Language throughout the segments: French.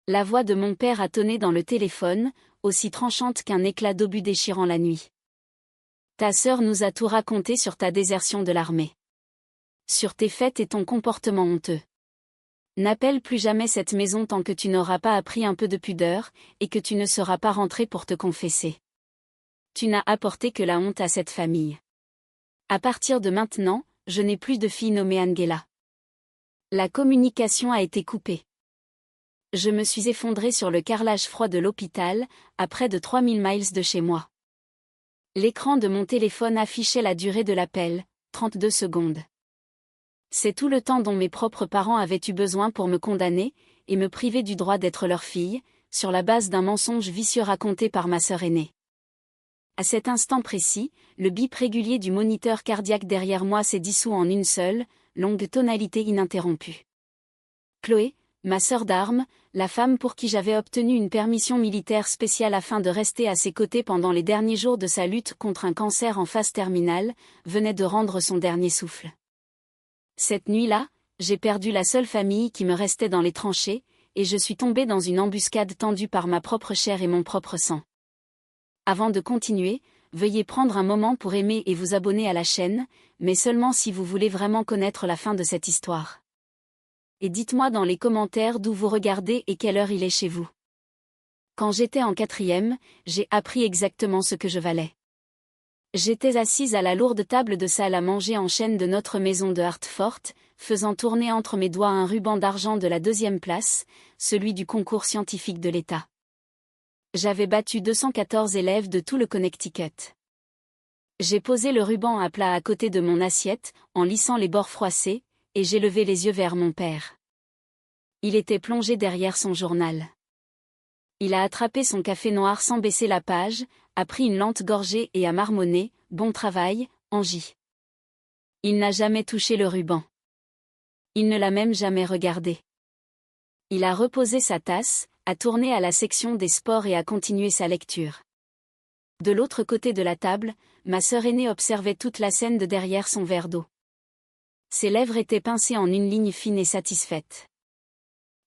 La voix de mon père a tonné dans le téléphone, aussi tranchante qu'un éclat d'obus déchirant la nuit. Ta sœur nous a tout raconté sur ta désertion de l'armée. Sur tes fêtes et ton comportement honteux. N'appelle plus jamais cette maison tant que tu n'auras pas appris un peu de pudeur, et que tu ne seras pas rentré pour te confesser. Tu n'as apporté que la honte à cette famille. À partir de maintenant, je n'ai plus de fille nommée Angela. La communication a été coupée. Je me suis effondré sur le carrelage froid de l'hôpital, à près de 3000 miles de chez moi. L'écran de mon téléphone affichait la durée de l'appel, 32 secondes. C'est tout le temps dont mes propres parents avaient eu besoin pour me condamner, et me priver du droit d'être leur fille, sur la base d'un mensonge vicieux raconté par ma sœur aînée. À cet instant précis, le bip régulier du moniteur cardiaque derrière moi s'est dissous en une seule, longue tonalité ininterrompue. Chloé, ma sœur d'armes, la femme pour qui j'avais obtenu une permission militaire spéciale afin de rester à ses côtés pendant les derniers jours de sa lutte contre un cancer en phase terminale, venait de rendre son dernier souffle. Cette nuit-là, j'ai perdu la seule famille qui me restait dans les tranchées, et je suis tombé dans une embuscade tendue par ma propre chair et mon propre sang. Avant de continuer, veuillez prendre un moment pour aimer et vous abonner à la chaîne, mais seulement si vous voulez vraiment connaître la fin de cette histoire. Et dites-moi dans les commentaires d'où vous regardez et quelle heure il est chez vous. Quand j'étais en 4e, j'ai appris exactement ce que je valais. J'étais assise à la lourde table de salle à manger en chêne de notre maison de Hartford, faisant tourner entre mes doigts un ruban d'argent de la 2e place, celui du concours scientifique de l'État. J'avais battu 214 élèves de tout le Connecticut. J'ai posé le ruban à plat à côté de mon assiette, en lissant les bords froissés, et j'ai levé les yeux vers mon père. Il était plongé derrière son journal. Il a attrapé son café noir sans baisser la page, a pris une lente gorgée et a marmonné « Bon travail, Angie ». Il n'a jamais touché le ruban. Il ne l'a même jamais regardé. Il a reposé sa tasse, a tourné à la section des sports et a continué sa lecture. De l'autre côté de la table, ma sœur aînée observait toute la scène de derrière son verre d'eau. Ses lèvres étaient pincées en une ligne fine et satisfaite.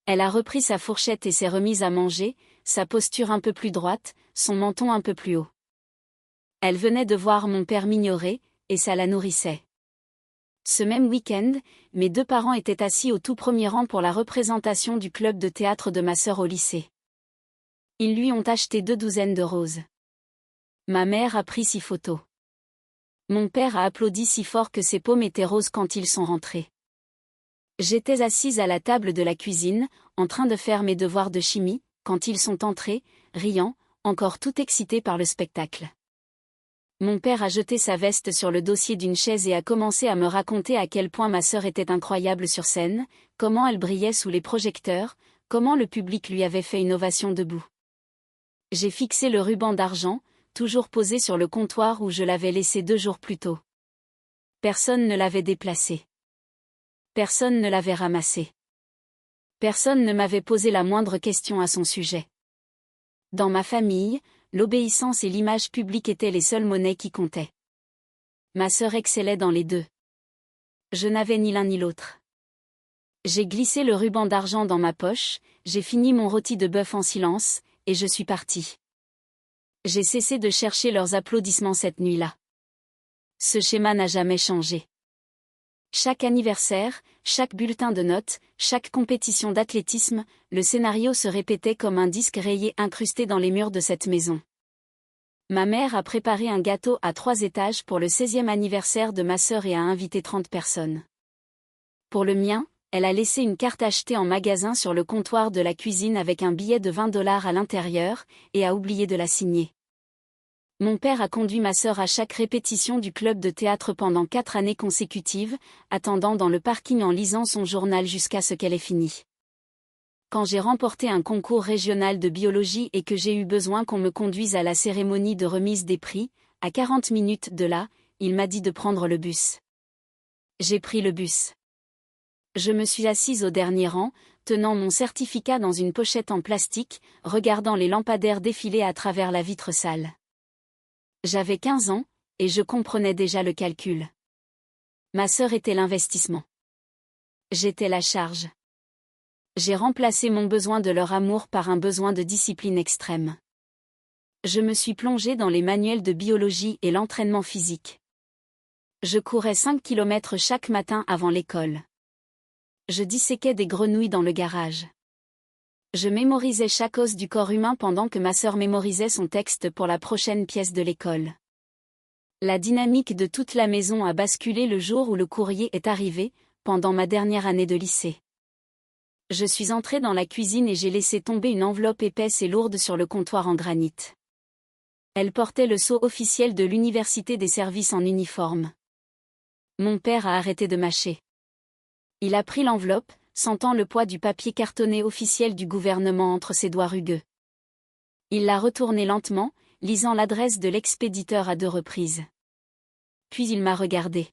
Elle a repris sa fourchette et s'est remise à manger, sa posture un peu plus droite, son menton un peu plus haut. Elle venait de voir mon père m'ignorer, et ça la nourrissait. Ce même week-end, mes 2 parents étaient assis au tout premier rang pour la représentation du club de théâtre de ma sœur au lycée. Ils lui ont acheté 2 douzaines de roses. Ma mère a pris 6 photos. Mon père a applaudi si fort que ses paumes étaient roses quand ils sont rentrés. J'étais assise à la table de la cuisine, en train de faire mes devoirs de chimie, quand ils sont entrés, riant, encore tout excités par le spectacle. Mon père a jeté sa veste sur le dossier d'une chaise et a commencé à me raconter à quel point ma sœur était incroyable sur scène, comment elle brillait sous les projecteurs, comment le public lui avait fait une ovation debout. J'ai fixé le ruban d'argent, toujours posé sur le comptoir où je l'avais laissé 2 jours plus tôt. Personne ne l'avait déplacé. Personne ne l'avait ramassé. Personne ne m'avait posé la moindre question à son sujet. Dans ma famille, l'obéissance et l'image publique étaient les seules monnaies qui comptaient. Ma sœur excellait dans les 2. Je n'avais ni l'un ni l'autre. J'ai glissé le ruban d'argent dans ma poche, j'ai fini mon rôti de bœuf en silence, et je suis partie. J'ai cessé de chercher leurs applaudissements cette nuit-là. Ce schéma n'a jamais changé. Chaque anniversaire, chaque bulletin de notes, chaque compétition d'athlétisme, le scénario se répétait comme un disque rayé incrusté dans les murs de cette maison. Ma mère a préparé un gâteau à 3 étages pour le 16e anniversaire de ma sœur et a invité 30 personnes. Pour le mien, elle a laissé une carte achetée en magasin sur le comptoir de la cuisine avec un billet de $20 à l'intérieur, et a oublié de la signer. Mon père a conduit ma sœur à chaque répétition du club de théâtre pendant 4 années consécutives, attendant dans le parking en lisant son journal jusqu'à ce qu'elle ait fini. Quand j'ai remporté un concours régional de biologie et que j'ai eu besoin qu'on me conduise à la cérémonie de remise des prix, à 40 minutes de là, il m'a dit de prendre le bus. J'ai pris le bus. Je me suis assise au dernier rang, tenant mon certificat dans une pochette en plastique, regardant les lampadaires défiler à travers la vitre sale. J'avais 15 ans, et je comprenais déjà le calcul. Ma sœur était l'investissement. J'étais la charge. J'ai remplacé mon besoin de leur amour par un besoin de discipline extrême. Je me suis plongée dans les manuels de biologie et l'entraînement physique. Je courais 5 kilomètres chaque matin avant l'école. Je disséquais des grenouilles dans le garage. Je mémorisais chaque os du corps humain pendant que ma sœur mémorisait son texte pour la prochaine pièce de l'école. La dynamique de toute la maison a basculé le jour où le courrier est arrivé, pendant ma dernière année de lycée. Je suis entrée dans la cuisine et j'ai laissé tomber une enveloppe épaisse et lourde sur le comptoir en granit. Elle portait le sceau officiel de l'Université des services en uniforme. Mon père a arrêté de mâcher. Il a pris l'enveloppe, sentant le poids du papier cartonné officiel du gouvernement entre ses doigts rugueux. Il l'a retournée lentement, lisant l'adresse de l'expéditeur à 2 reprises. Puis il m'a regardé.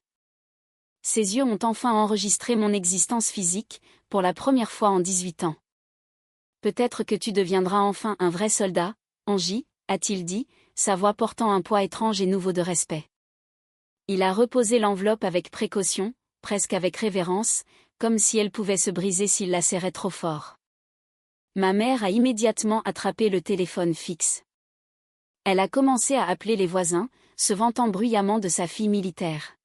Ses yeux ont enfin enregistré mon existence physique, pour la première fois en 18 ans. Peut-être que tu deviendras enfin un vrai soldat, Angie, a-t-il dit, sa voix portant un poids étrange et nouveau de respect. Il a reposé l'enveloppe avec précaution, presque avec révérence, comme si elle pouvait se briser s'il la serrait trop fort. Ma mère a immédiatement attrapé le téléphone fixe. Elle a commencé à appeler les voisins, se vantant bruyamment de sa fille militaire.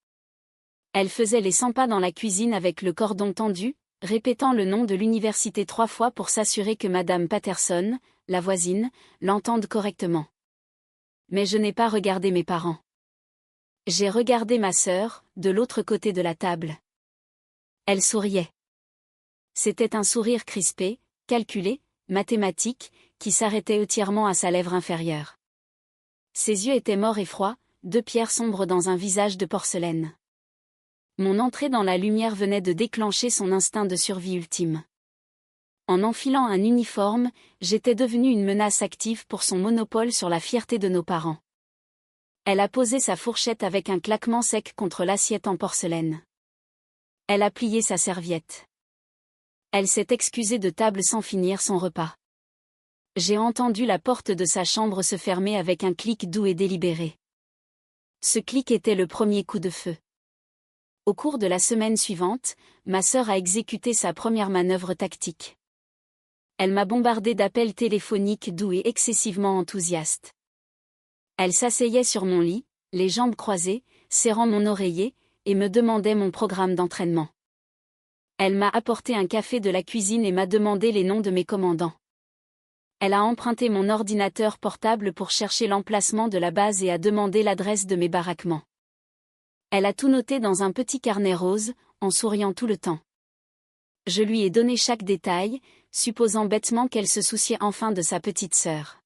Elle faisait les 100 pas dans la cuisine avec le cordon tendu, répétant le nom de l'université 3 fois pour s'assurer que Madame Patterson, la voisine, l'entende correctement. Mais je n'ai pas regardé mes parents. J'ai regardé ma sœur, de l'autre côté de la table. Elle souriait. C'était un sourire crispé, calculé, mathématique, qui s'arrêtait entièrement à sa lèvre inférieure. Ses yeux étaient morts et froids, 2 pierres sombres dans un visage de porcelaine. Mon entrée dans la lumière venait de déclencher son instinct de survie ultime. En enfilant un uniforme, j'étais devenue une menace active pour son monopole sur la fierté de nos parents. Elle a posé sa fourchette avec un claquement sec contre l'assiette en porcelaine. Elle a plié sa serviette. Elle s'est excusée de table sans finir son repas. J'ai entendu la porte de sa chambre se fermer avec un clic doux et délibéré. Ce clic était le premier coup de feu. Au cours de la semaine suivante, ma sœur a exécuté sa première manœuvre tactique. Elle m'a bombardé d'appels téléphoniques doux et excessivement enthousiastes. Elle s'asseyait sur mon lit, les jambes croisées, serrant mon oreiller, et me demandait mon programme d'entraînement. Elle m'a apporté un café de la cuisine et m'a demandé les noms de mes commandants. Elle a emprunté mon ordinateur portable pour chercher l'emplacement de la base et a demandé l'adresse de mes baraquements. Elle a tout noté dans un petit carnet rose, en souriant tout le temps. Je lui ai donné chaque détail, supposant bêtement qu'elle se souciait enfin de sa petite sœur.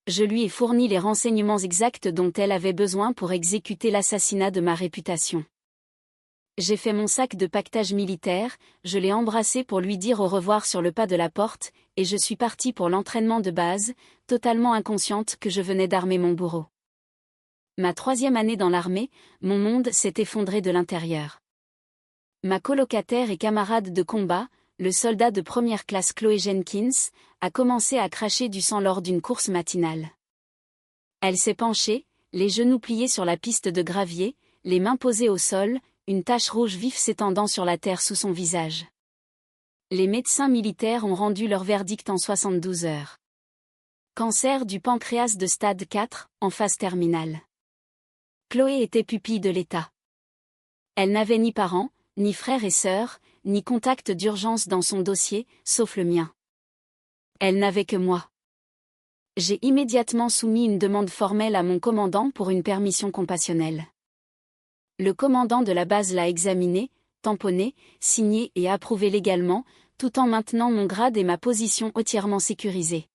Je lui ai fourni les renseignements exacts dont elle avait besoin pour exécuter l'assassinat de ma réputation. J'ai fait mon sac de paquetage militaire, je l'ai embrassé pour lui dire au revoir sur le pas de la porte, et je suis partie pour l'entraînement de base, totalement inconsciente que je venais d'armer mon bourreau. Ma 3e année dans l'armée, mon monde s'est effondré de l'intérieur. Ma colocataire et camarade de combat, le soldat de première classe Chloé Jenkins, a commencé à cracher du sang lors d'une course matinale. Elle s'est penchée, les genoux pliés sur la piste de gravier, les mains posées au sol, une tache rouge vif s'étendant sur la terre sous son visage. Les médecins militaires ont rendu leur verdict en 72 heures. Cancer du pancréas de stade 4, en phase terminale. Chloé était pupille de l'État. Elle n'avait ni parents, ni frères et sœurs, ni contact d'urgence dans son dossier, sauf le mien. Elle n'avait que moi. J'ai immédiatement soumis une demande formelle à mon commandant pour une permission compassionnelle. Le commandant de la base l'a examiné, tamponné, signé et approuvé légalement, tout en maintenant mon grade et ma position entièrement sécurisée.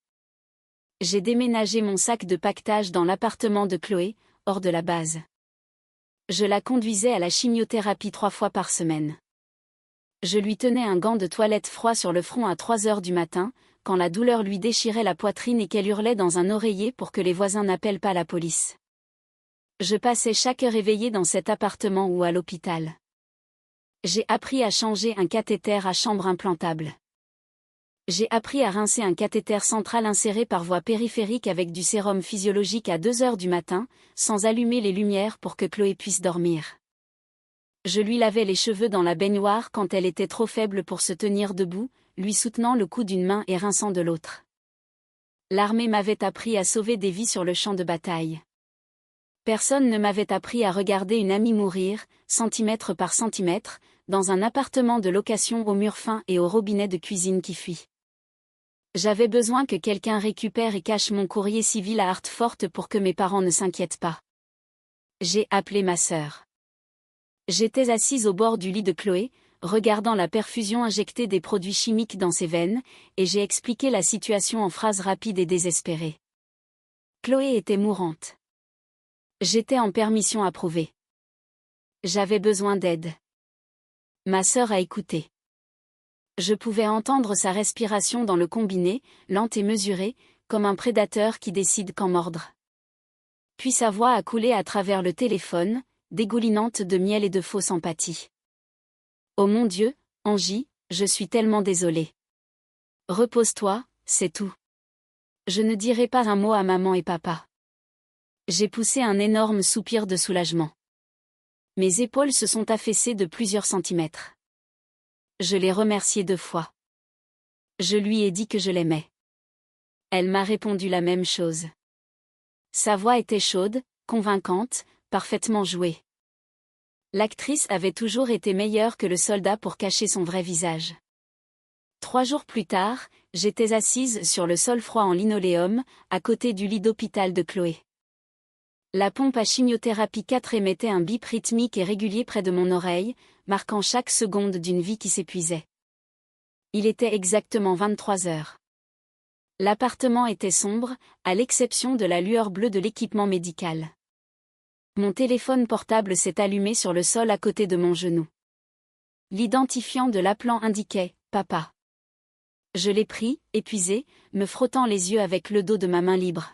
J'ai déménagé mon sac de paquetage dans l'appartement de Chloé, hors de la base. Je la conduisais à la chimiothérapie 3 fois par semaine. Je lui tenais un gant de toilette froid sur le front à 3 heures du matin, quand la douleur lui déchirait la poitrine et qu'elle hurlait dans un oreiller pour que les voisins n'appellent pas la police. Je passais chaque heure éveillée dans cet appartement ou à l'hôpital. J'ai appris à changer un cathéter à chambre implantable. J'ai appris à rincer un cathéter central inséré par voie périphérique avec du sérum physiologique à 2 heures du matin, sans allumer les lumières pour que Chloé puisse dormir. Je lui lavais les cheveux dans la baignoire quand elle était trop faible pour se tenir debout, lui soutenant le cou d'une main et rinçant de l'autre. L'armée m'avait appris à sauver des vies sur le champ de bataille. Personne ne m'avait appris à regarder une amie mourir, centimètre par centimètre, dans un appartement de location aux murs fins et au robinet de cuisine qui fuit. J'avais besoin que quelqu'un récupère et cache mon courrier civil à Hartford pour que mes parents ne s'inquiètent pas. J'ai appelé ma sœur. J'étais assise au bord du lit de Chloé, regardant la perfusion injectée des produits chimiques dans ses veines, et j'ai expliqué la situation en phrases rapides et désespérées. Chloé était mourante. J'étais en permission approuvée. J'avais besoin d'aide. Ma sœur a écouté. Je pouvais entendre sa respiration dans le combiné, lente et mesurée, comme un prédateur qui décide quand mordre. Puis sa voix a coulé à travers le téléphone, dégoulinante de miel et de fausse empathie. Oh mon Dieu, Angie, je suis tellement désolée. Repose-toi, c'est tout. Je ne dirai pas un mot à maman et papa. J'ai poussé un énorme soupir de soulagement. Mes épaules se sont affaissées de plusieurs centimètres. Je l'ai remerciée 2 fois. Je lui ai dit que je l'aimais. Elle m'a répondu la même chose. Sa voix était chaude, convaincante, parfaitement jouée. L'actrice avait toujours été meilleure que le soldat pour cacher son vrai visage. 3 jours plus tard, j'étais assise sur le sol froid en linoléum, à côté du lit d'hôpital de Chloé. La pompe à chimiothérapie 4 émettait un bip rythmique et régulier près de mon oreille, marquant chaque seconde d'une vie qui s'épuisait. Il était exactement 23 heures. L'appartement était sombre, à l'exception de la lueur bleue de l'équipement médical. Mon téléphone portable s'est allumé sur le sol à côté de mon genou. L'identifiant de l'appelant indiquait « Papa ». Je l'ai pris, épuisé, me frottant les yeux avec le dos de ma main libre.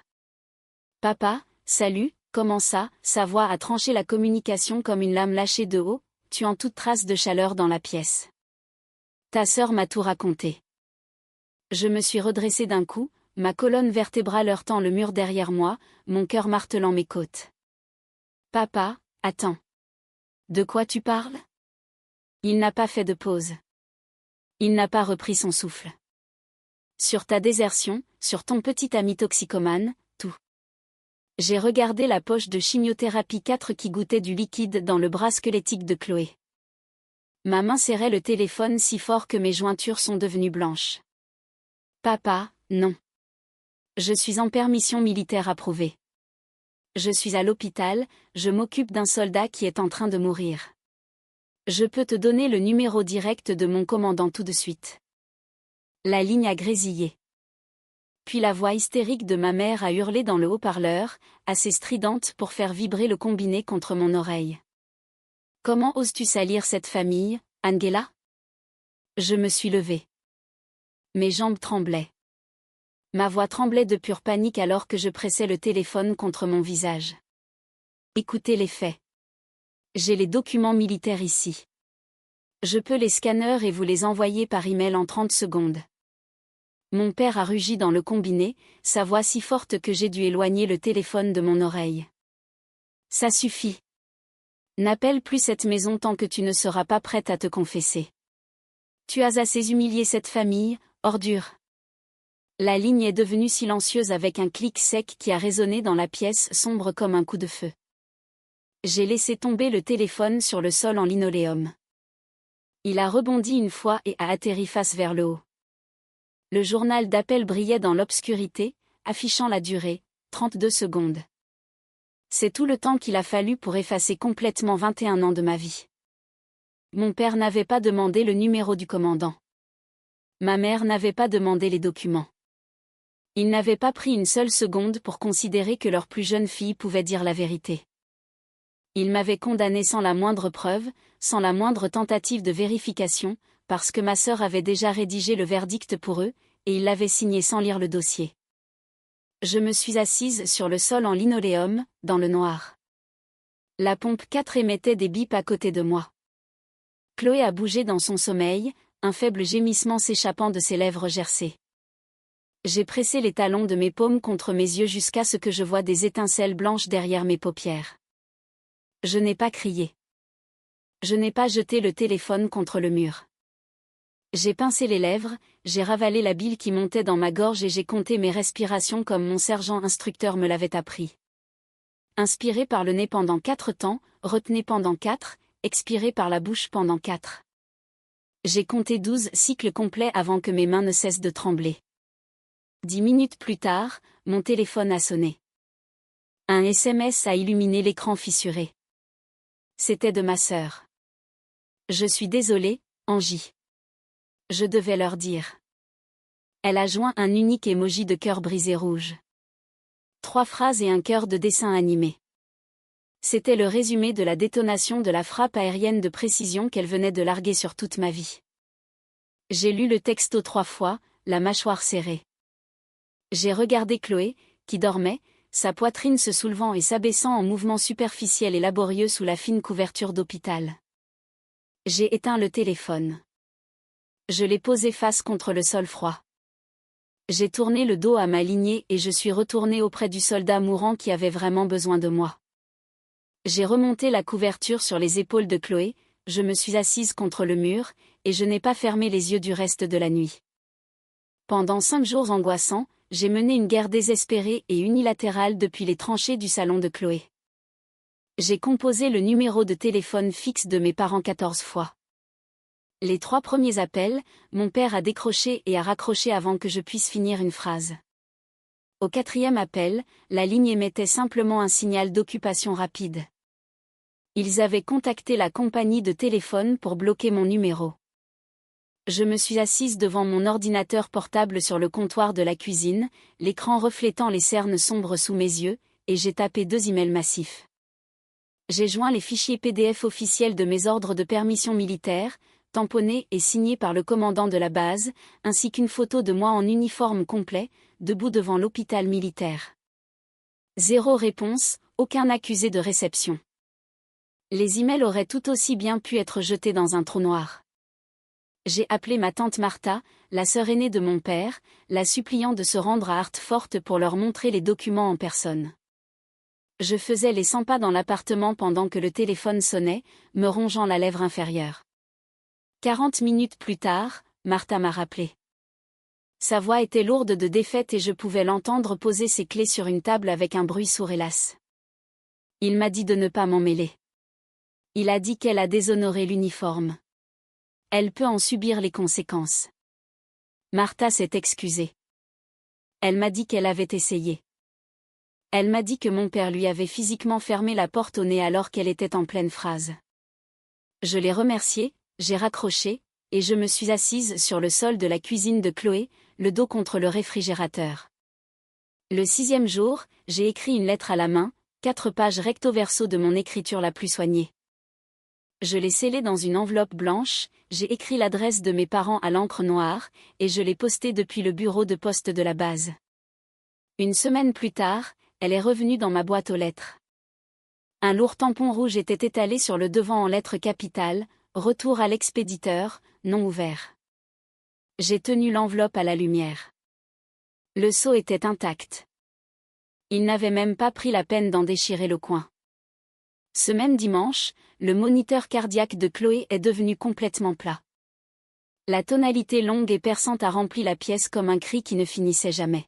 « Papa, salut, comment ça ?» Sa voix a tranché la communication comme une lame lâchée de haut, tuant toute trace de chaleur dans la pièce. « Ta sœur m'a tout raconté. » Je me suis redressée d'un coup, ma colonne vertébrale heurtant le mur derrière moi, mon cœur martelant mes côtes. « Papa, attends. De quoi tu parles ? » Il n'a pas fait de pause. Il n'a pas repris son souffle. Sur ta désertion, sur ton petit ami toxicomane, tout. J'ai regardé la poche de chimiothérapie 4 qui goûtait du liquide dans le bras squelettique de Chloé. Ma main serrait le téléphone si fort que mes jointures sont devenues blanches. Papa, non. Je suis en permission militaire approuvée. Je suis à l'hôpital, je m'occupe d'un soldat qui est en train de mourir. Je peux te donner le numéro direct de mon commandant tout de suite. La ligne a grésillé. Puis la voix hystérique de ma mère a hurlé dans le haut-parleur, assez stridente pour faire vibrer le combiné contre mon oreille. Comment oses-tu salir cette famille, Angela ? Je me suis levée. Mes jambes tremblaient. Ma voix tremblait de pure panique alors que je pressais le téléphone contre mon visage. Écoutez les faits. J'ai les documents militaires ici. Je peux les scanner et vous les envoyer par email en 30 secondes. Mon père a rugi dans le combiné, sa voix si forte que j'ai dû éloigner le téléphone de mon oreille. Ça suffit. N'appelle plus cette maison tant que tu ne seras pas prête à te confesser. Tu as assez humilié cette famille, ordure. La ligne est devenue silencieuse avec un clic sec qui a résonné dans la pièce sombre comme un coup de feu. J'ai laissé tomber le téléphone sur le sol en linoléum. Il a rebondi une fois et a atterri face vers le haut. Le journal d'appel brillait dans l'obscurité, affichant la durée, 32 secondes. C'est tout le temps qu'il a fallu pour effacer complètement 21 ans de ma vie. Mon père n'avait pas demandé le numéro du commandant. Ma mère n'avait pas demandé les documents. Ils n'avaient pas pris une seule seconde pour considérer que leur plus jeune fille pouvait dire la vérité. Ils m'avaient condamné sans la moindre preuve, sans la moindre tentative de vérification, parce que ma sœur avait déjà rédigé le verdict pour eux, et ils l'avaient signé sans lire le dossier. Je me suis assise sur le sol en linoléum, dans le noir. La pompe 4 émettait des bips à côté de moi. Chloé a bougé dans son sommeil, un faible gémissement s'échappant de ses lèvres gercées. J'ai pressé les talons de mes paumes contre mes yeux jusqu'à ce que je voie des étincelles blanches derrière mes paupières. Je n'ai pas crié. Je n'ai pas jeté le téléphone contre le mur. J'ai pincé les lèvres, j'ai ravalé la bile qui montait dans ma gorge et j'ai compté mes respirations comme mon sergent instructeur me l'avait appris. Inspirez par le nez pendant 4 temps, retenez pendant 4, expirez par la bouche pendant 4. J'ai compté 12 cycles complets avant que mes mains ne cessent de trembler. 10 minutes plus tard, mon téléphone a sonné. Un SMS a illuminé l'écran fissuré. C'était de ma sœur. Je suis désolée, Angie. Je devais leur dire. Elle a joint un unique emoji de cœur brisé rouge. 3 phrases et un cœur de dessin animé. C'était le résumé de la détonation de la frappe aérienne de précision qu'elle venait de larguer sur toute ma vie. J'ai lu le texto 3 fois, la mâchoire serrée. J'ai regardé Chloé, qui dormait, sa poitrine se soulevant et s'abaissant en mouvements superficiels et laborieux sous la fine couverture d'hôpital. J'ai éteint le téléphone. Je l'ai posé face contre le sol froid. J'ai tourné le dos à ma lignée et je suis retourné auprès du soldat mourant qui avait vraiment besoin de moi. J'ai remonté la couverture sur les épaules de Chloé, je me suis assise contre le mur, et je n'ai pas fermé les yeux du reste de la nuit. Pendant 5 jours angoissants, j'ai mené une guerre désespérée et unilatérale depuis les tranchées du salon de Chloé. J'ai composé le numéro de téléphone fixe de mes parents 14 fois. Les 3 premiers appels, mon père a décroché et a raccroché avant que je puisse finir une phrase. Au 4e appel, la ligne émettait simplement un signal d'occupation rapide. Ils avaient contacté la compagnie de téléphone pour bloquer mon numéro. Je me suis assise devant mon ordinateur portable sur le comptoir de la cuisine, l'écran reflétant les cernes sombres sous mes yeux, et j'ai tapé 2 emails massifs. J'ai joint les fichiers PDF officiels de mes ordres de permission militaire, tamponnés et signés par le commandant de la base, ainsi qu'une photo de moi en uniforme complet, debout devant l'hôpital militaire. 0 réponse, aucun accusé de réception. Les emails auraient tout aussi bien pu être jetés dans un trou noir. J'ai appelé ma tante Martha, la sœur aînée de mon père, la suppliant de se rendre à Hartford pour leur montrer les documents en personne. Je faisais les 100 pas dans l'appartement pendant que le téléphone sonnait, me rongeant la lèvre inférieure. 40 minutes plus tard, Martha m'a rappelé. Sa voix était lourde de défaite et je pouvais l'entendre poser ses clés sur une table avec un bruit sourd et las. Il m'a dit de ne pas m'en mêler. Il a dit qu'elle a déshonoré l'uniforme. Elle peut en subir les conséquences. Martha s'est excusée. Elle m'a dit qu'elle avait essayé. Elle m'a dit que mon père lui avait physiquement fermé la porte au nez alors qu'elle était en pleine phrase. Je l'ai remerciée, j'ai raccroché, et je me suis assise sur le sol de la cuisine de Chloé, le dos contre le réfrigérateur. Le 6e jour, j'ai écrit une lettre à la main, 4 pages recto verso de mon écriture la plus soignée. Je l'ai scellée dans une enveloppe blanche, j'ai écrit l'adresse de mes parents à l'encre noire, et je l'ai postée depuis le bureau de poste de la base. Une semaine plus tard, elle est revenue dans ma boîte aux lettres. Un lourd tampon rouge était étalé sur le devant en lettres capitales, retour à l'expéditeur, non ouvert. J'ai tenu l'enveloppe à la lumière. Le sceau était intact. Il n'avait même pas pris la peine d'en déchirer le coin. Ce même dimanche, le moniteur cardiaque de Chloé est devenu complètement plat. La tonalité longue et perçante a rempli la pièce comme un cri qui ne finissait jamais.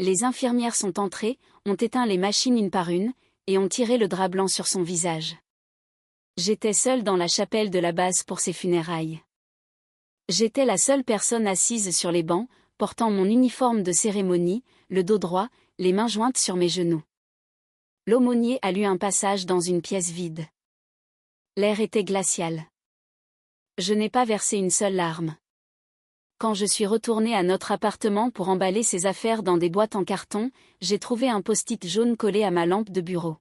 Les infirmières sont entrées, ont éteint les machines une par une, et ont tiré le drap blanc sur son visage. J'étais seule dans la chapelle de la base pour ses funérailles. J'étais la seule personne assise sur les bancs, portant mon uniforme de cérémonie, le dos droit, les mains jointes sur mes genoux. L'aumônier a lu un passage dans une pièce vide. L'air était glacial. Je n'ai pas versé une seule larme. Quand je suis retournée à notre appartement pour emballer ses affaires dans des boîtes en carton, j'ai trouvé un post-it jaune collé à ma lampe de bureau.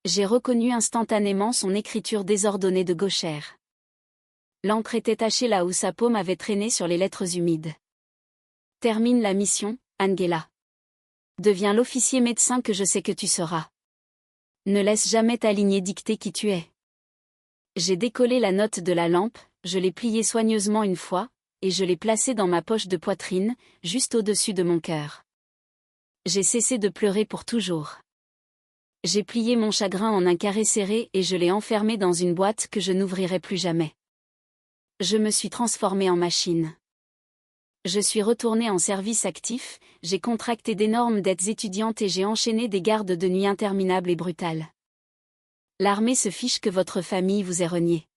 J'ai reconnu instantanément son écriture désordonnée de gauchère. L'encre était tachée là où sa paume avait traîné sur les lettres humides. Termine la mission, Angela. Deviens l'officier médecin que je sais que tu seras. Ne laisse jamais ta lignée dicter qui tu es. J'ai décollé la note de la lampe, je l'ai pliée soigneusement une fois, et je l'ai placée dans ma poche de poitrine, juste au-dessus de mon cœur. J'ai cessé de pleurer pour toujours. J'ai plié mon chagrin en un carré serré et je l'ai enfermé dans une boîte que je n'ouvrirai plus jamais. Je me suis transformée en machine. Je suis retournée en service actif, j'ai contracté d'énormes dettes étudiantes et j'ai enchaîné des gardes de nuit interminables et brutales. L'armée se fiche que votre famille vous ait renié.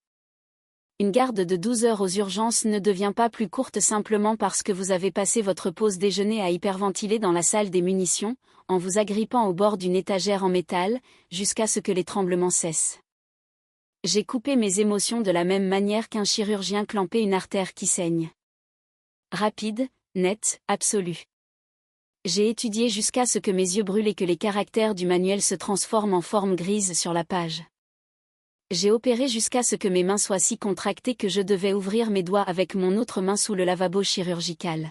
Une garde de 12 heures aux urgences ne devient pas plus courte simplement parce que vous avez passé votre pause déjeuner à hyperventiler dans la salle des munitions, en vous agrippant au bord d'une étagère en métal, jusqu'à ce que les tremblements cessent. J'ai coupé mes émotions de la même manière qu'un chirurgien clampait une artère qui saigne. Rapide, net, absolu. J'ai étudié jusqu'à ce que mes yeux brûlent et que les caractères du manuel se transforment en forme grise sur la page. J'ai opéré jusqu'à ce que mes mains soient si contractées que je devais ouvrir mes doigts avec mon autre main sous le lavabo chirurgical.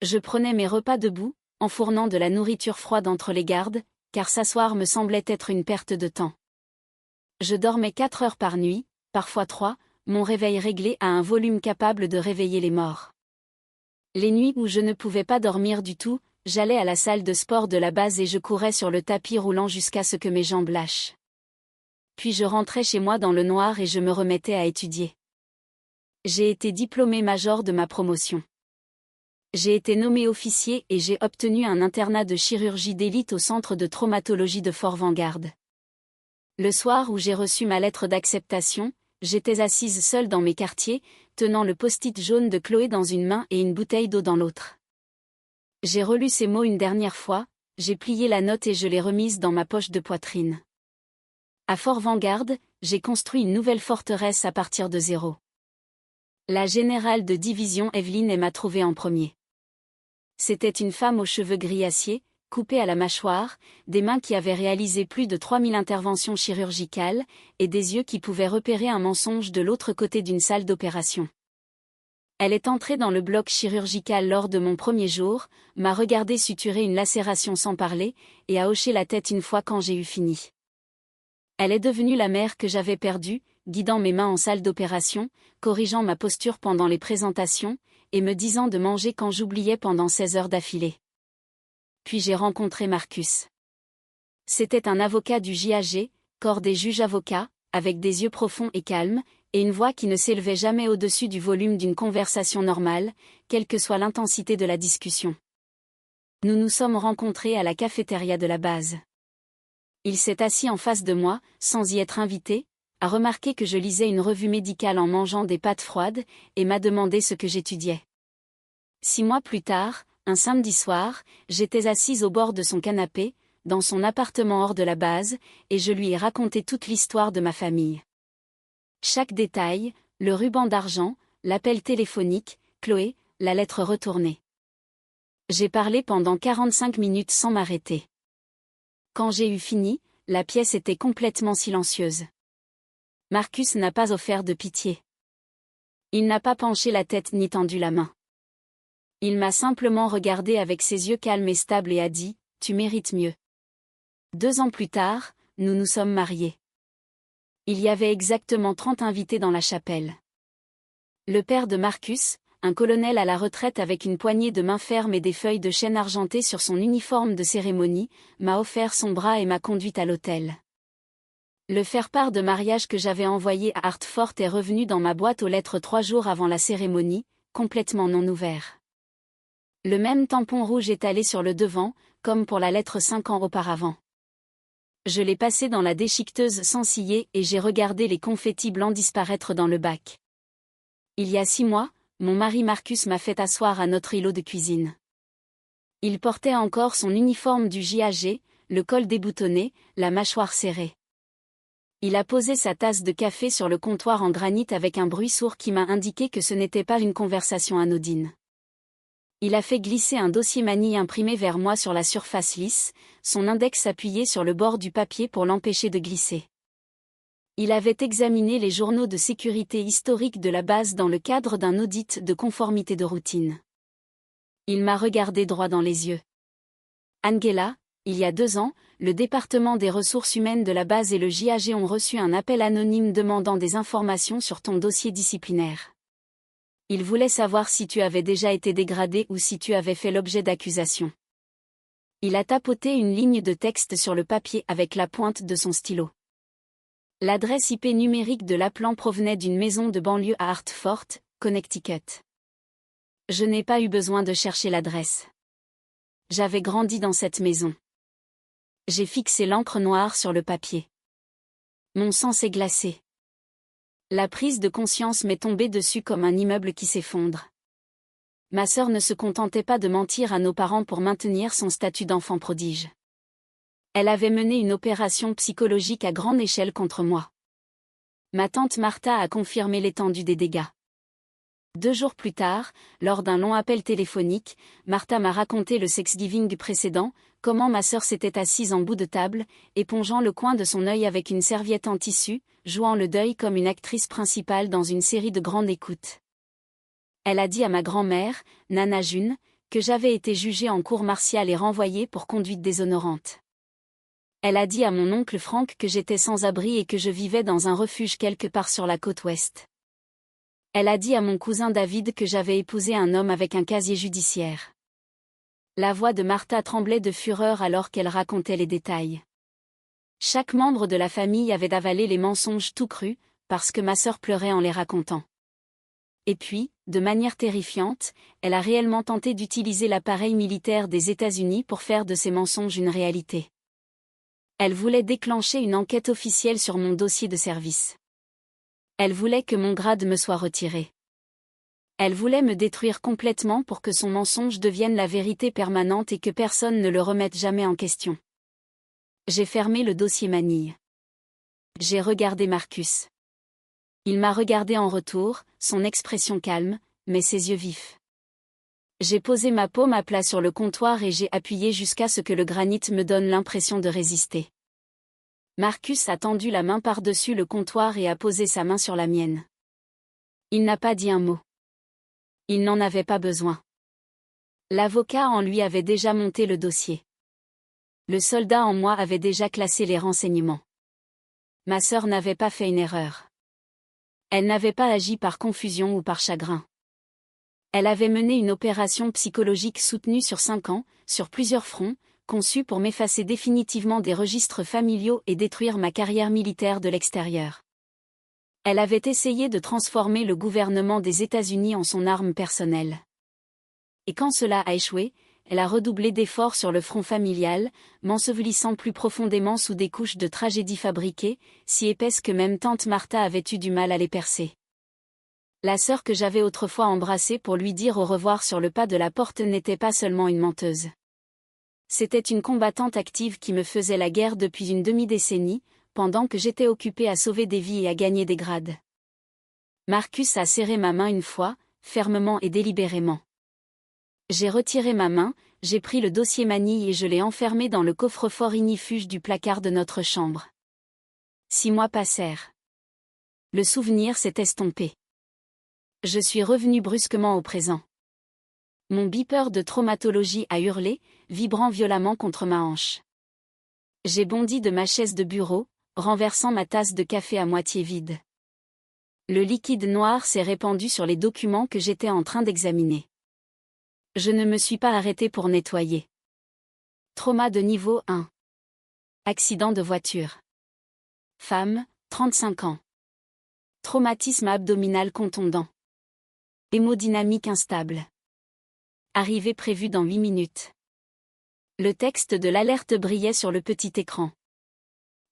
Je prenais mes repas debout, enfournant de la nourriture froide entre les gardes, car s'asseoir me semblait être une perte de temps. Je dormais 4 heures par nuit, parfois 3, mon réveil réglé à un volume capable de réveiller les morts. Les nuits où je ne pouvais pas dormir du tout, j'allais à la salle de sport de la base et je courais sur le tapis roulant jusqu'à ce que mes jambes lâchent. Puis je rentrais chez moi dans le noir et je me remettais à étudier. J'ai été diplômé major de ma promotion. J'ai été nommé officier et j'ai obtenu un internat de chirurgie d'élite au centre de traumatologie de Fort Vanguard. Le soir où j'ai reçu ma lettre d'acceptation, j'étais assise seule dans mes quartiers, tenant le post-it jaune de Chloé dans une main et une bouteille d'eau dans l'autre. J'ai relu ces mots une dernière fois, j'ai plié la note et je l'ai remise dans ma poche de poitrine. À Fort Vanguard, j'ai construit une nouvelle forteresse à partir de zéro. La générale de division Evelyne m'a trouvé en premier. C'était une femme aux cheveux gris acier, coupés à la mâchoire, des mains qui avaient réalisé plus de 3000 interventions chirurgicales, et des yeux qui pouvaient repérer un mensonge de l'autre côté d'une salle d'opération. Elle est entrée dans le bloc chirurgical lors de mon premier jour, m'a regardé suturer une lacération sans parler, et a hoché la tête une fois quand j'ai eu fini. Elle est devenue la mère que j'avais perdue, guidant mes mains en salle d'opération, corrigeant ma posture pendant les présentations, et me disant de manger quand j'oubliais pendant 16 heures d'affilée. Puis j'ai rencontré Marcus. C'était un avocat du JAG, corps des juges avocats, avec des yeux profonds et calmes, et une voix qui ne s'élevait jamais au-dessus du volume d'une conversation normale, quelle que soit l'intensité de la discussion. Nous nous sommes rencontrés à la cafétéria de la base. Il s'est assis en face de moi, sans y être invité, a remarqué que je lisais une revue médicale en mangeant des pâtes froides, et m'a demandé ce que j'étudiais. 6 mois plus tard, un samedi soir, j'étais assise au bord de son canapé, dans son appartement hors de la base, et je lui ai raconté toute l'histoire de ma famille. Chaque détail, le ruban d'argent, l'appel téléphonique, Chloé, la lettre retournée. J'ai parlé pendant 45 minutes sans m'arrêter. Quand j'ai eu fini, la pièce était complètement silencieuse. Marcus n'a pas offert de pitié. Il n'a pas penché la tête ni tendu la main. Il m'a simplement regardé avec ses yeux calmes et stables et a dit « Tu mérites mieux ». 2 ans plus tard, nous nous sommes mariés. Il y avait exactement 30 invités dans la chapelle. Le père de Marcus, un colonel à la retraite avec une poignée de main ferme et des feuilles de chêne argentées sur son uniforme de cérémonie, m'a offert son bras et m'a conduite à l'hôtel. Le faire-part de mariage que j'avais envoyé à Hartford est revenu dans ma boîte aux lettres 3 jours avant la cérémonie, complètement non ouvert. Le même tampon rouge étalé sur le devant, comme pour la lettre 5 ans auparavant. Je l'ai passé dans la déchiqueteuse sans scier et j'ai regardé les confettis blancs disparaître dans le bac. Il y a 6 mois, mon mari Marcus m'a fait asseoir à notre îlot de cuisine. Il portait encore son uniforme du JAG, le col déboutonné, la mâchoire serrée. Il a posé sa tasse de café sur le comptoir en granit avec un bruit sourd qui m'a indiqué que ce n'était pas une conversation anodine. Il a fait glisser un dossier manille imprimé vers moi sur la surface lisse, son index appuyé sur le bord du papier pour l'empêcher de glisser. Il avait examiné les journaux de sécurité historique de la base dans le cadre d'un audit de conformité de routine. Il m'a regardé droit dans les yeux. Angela, il y a 2 ans, le département des ressources humaines de la base et le JAG ont reçu un appel anonyme demandant des informations sur ton dossier disciplinaire. Il voulait savoir si tu avais déjà été dégradé ou si tu avais fait l'objet d'accusations. Il a tapoté une ligne de texte sur le papier avec la pointe de son stylo. L'adresse IP numérique de l'appelant provenait d'une maison de banlieue à Hartford, Connecticut. Je n'ai pas eu besoin de chercher l'adresse. J'avais grandi dans cette maison. J'ai fixé l'encre noire sur le papier. Mon sang s'est glacé. La prise de conscience m'est tombée dessus comme un immeuble qui s'effondre. Ma sœur ne se contentait pas de mentir à nos parents pour maintenir son statut d'enfant prodige. Elle avait mené une opération psychologique à grande échelle contre moi. Ma tante Martha a confirmé l'étendue des dégâts. 2 jours plus tard, lors d'un long appel téléphonique, Martha m'a raconté le Thanksgiving précédent, comment ma sœur s'était assise en bout de table, épongeant le coin de son œil avec une serviette en tissu, jouant le deuil comme une actrice principale dans une série de grandes écoutes. Elle a dit à ma grand-mère, Nana June, que j'avais été jugée en cour martiale et renvoyée pour conduite déshonorante. Elle a dit à mon oncle Frank que j'étais sans abri et que je vivais dans un refuge quelque part sur la côte ouest. Elle a dit à mon cousin David que j'avais épousé un homme avec un casier judiciaire. La voix de Martha tremblait de fureur alors qu'elle racontait les détails. Chaque membre de la famille avait avalé les mensonges tout crus, parce que ma sœur pleurait en les racontant. Et puis, de manière terrifiante, elle a réellement tenté d'utiliser l'appareil militaire des États-Unis pour faire de ces mensonges une réalité. Elle voulait déclencher une enquête officielle sur mon dossier de service. Elle voulait que mon grade me soit retiré. Elle voulait me détruire complètement pour que son mensonge devienne la vérité permanente et que personne ne le remette jamais en question. J'ai fermé le dossier manille. J'ai regardé Marcus. Il m'a regardé en retour, son expression calme, mais ses yeux vifs. J'ai posé ma paume à plat sur le comptoir et j'ai appuyé jusqu'à ce que le granit me donne l'impression de résister. Marcus a tendu la main par-dessus le comptoir et a posé sa main sur la mienne. Il n'a pas dit un mot. Il n'en avait pas besoin. L'avocat en lui avait déjà monté le dossier. Le soldat en moi avait déjà classé les renseignements. Ma sœur n'avait pas fait une erreur. Elle n'avait pas agi par confusion ou par chagrin. Elle avait mené une opération psychologique soutenue sur 5 ans, sur plusieurs fronts, conçue pour m'effacer définitivement des registres familiaux et détruire ma carrière militaire de l'extérieur. Elle avait essayé de transformer le gouvernement des États-Unis en son arme personnelle. Et quand cela a échoué, elle a redoublé d'efforts sur le front familial, m'ensevelissant plus profondément sous des couches de tragédie fabriquées, si épaisses que même tante Martha avait eu du mal à les percer. La sœur que j'avais autrefois embrassée pour lui dire au revoir sur le pas de la porte n'était pas seulement une menteuse. C'était une combattante active qui me faisait la guerre depuis une demi-décennie, pendant que j'étais occupée à sauver des vies et à gagner des grades. Marcus a serré ma main une fois, fermement et délibérément. J'ai retiré ma main, j'ai pris le dossier manille et je l'ai enfermé dans le coffre-fort ignifuge du placard de notre chambre. 6 mois passèrent. Le souvenir s'est estompé. Je suis revenu brusquement au présent. Mon beeper de traumatologie a hurlé, vibrant violemment contre ma hanche. J'ai bondi de ma chaise de bureau, renversant ma tasse de café à moitié vide. Le liquide noir s'est répandu sur les documents que j'étais en train d'examiner. Je ne me suis pas arrêté pour nettoyer. Trauma de niveau 1. Accident de voiture. Femme, 35 ans. Traumatisme abdominal contondant. Hémodynamique instable. Arrivée prévue dans 8 minutes. Le texte de l'alerte brillait sur le petit écran.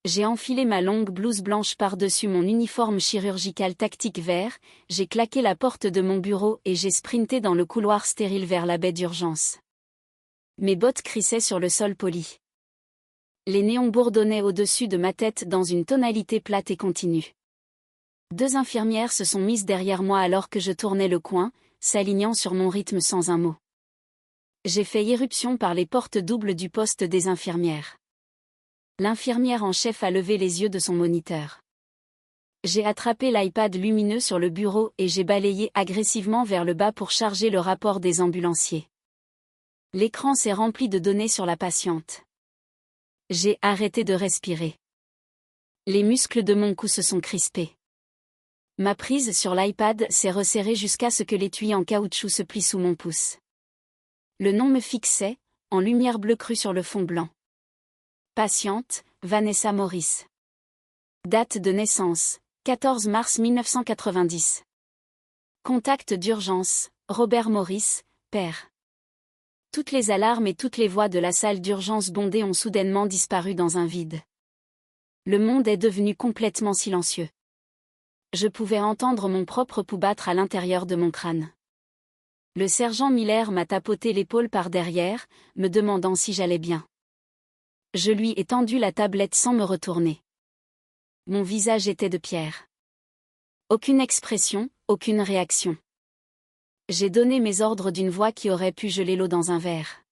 J'ai enfilé ma longue blouse blanche par-dessus mon uniforme chirurgical tactique vert, j'ai claqué la porte de mon bureau et j'ai sprinté dans le couloir stérile vers la baie d'urgence. Mes bottes crissaient sur le sol poli. Les néons bourdonnaient au-dessus de ma tête dans une tonalité plate et continue. 2 infirmières se sont mises derrière moi alors que je tournais le coin, s'alignant sur mon rythme sans un mot. J'ai fait irruption par les portes doubles du poste des infirmières. L'infirmière en chef a levé les yeux de son moniteur. J'ai attrapé l'iPad lumineux sur le bureau et j'ai balayé agressivement vers le bas pour charger le rapport des ambulanciers. L'écran s'est rempli de données sur la patiente. J'ai arrêté de respirer. Les muscles de mon cou se sont crispés. Ma prise sur l'iPad s'est resserrée jusqu'à ce que l'étui en caoutchouc se plie sous mon pouce. Le nom me fixait, en lumière bleue crue sur le fond blanc. Patiente, Vanessa Morris. Date de naissance, 14 mars 1990. Contact d'urgence, Robert Morris, père. Toutes les alarmes et toutes les voix de la salle d'urgence bondée ont soudainement disparu dans un vide. Le monde est devenu complètement silencieux. Je pouvais entendre mon propre pouls battre à l'intérieur de mon crâne. Le sergent Miller m'a tapoté l'épaule par derrière, me demandant si j'allais bien. Je lui ai tendu la tablette sans me retourner. Mon visage était de pierre. Aucune expression, aucune réaction. J'ai donné mes ordres d'une voix qui aurait pu geler l'eau dans un verre.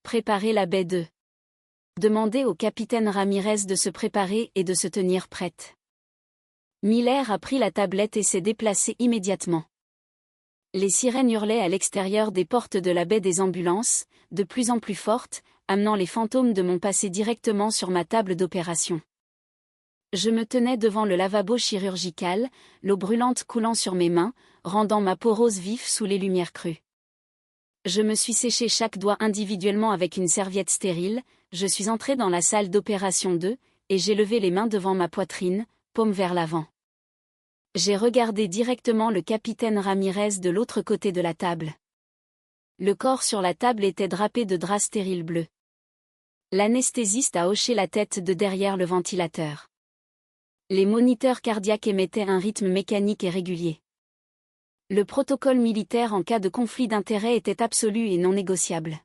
Préparer la baie 2. Demander au capitaine Ramirez de se préparer et de se tenir prête. Miller a pris la tablette et s'est déplacé immédiatement. Les sirènes hurlaient à l'extérieur des portes de la baie des ambulances, de plus en plus fortes, amenant les fantômes de mon passé directement sur ma table d'opération. Je me tenais devant le lavabo chirurgical, l'eau brûlante coulant sur mes mains, rendant ma peau rose vif sous les lumières crues. Je me suis séché chaque doigt individuellement avec une serviette stérile, je suis entré dans la salle d'opération 2, et j'ai levé les mains devant ma poitrine, paume vers l'avant. J'ai regardé directement le capitaine Ramirez de l'autre côté de la table. Le corps sur la table était drapé de draps stériles bleus. L'anesthésiste a hoché la tête de derrière le ventilateur. Les moniteurs cardiaques émettaient un rythme mécanique et régulier. Le protocole militaire en cas de conflit d'intérêts était absolu et non négociable.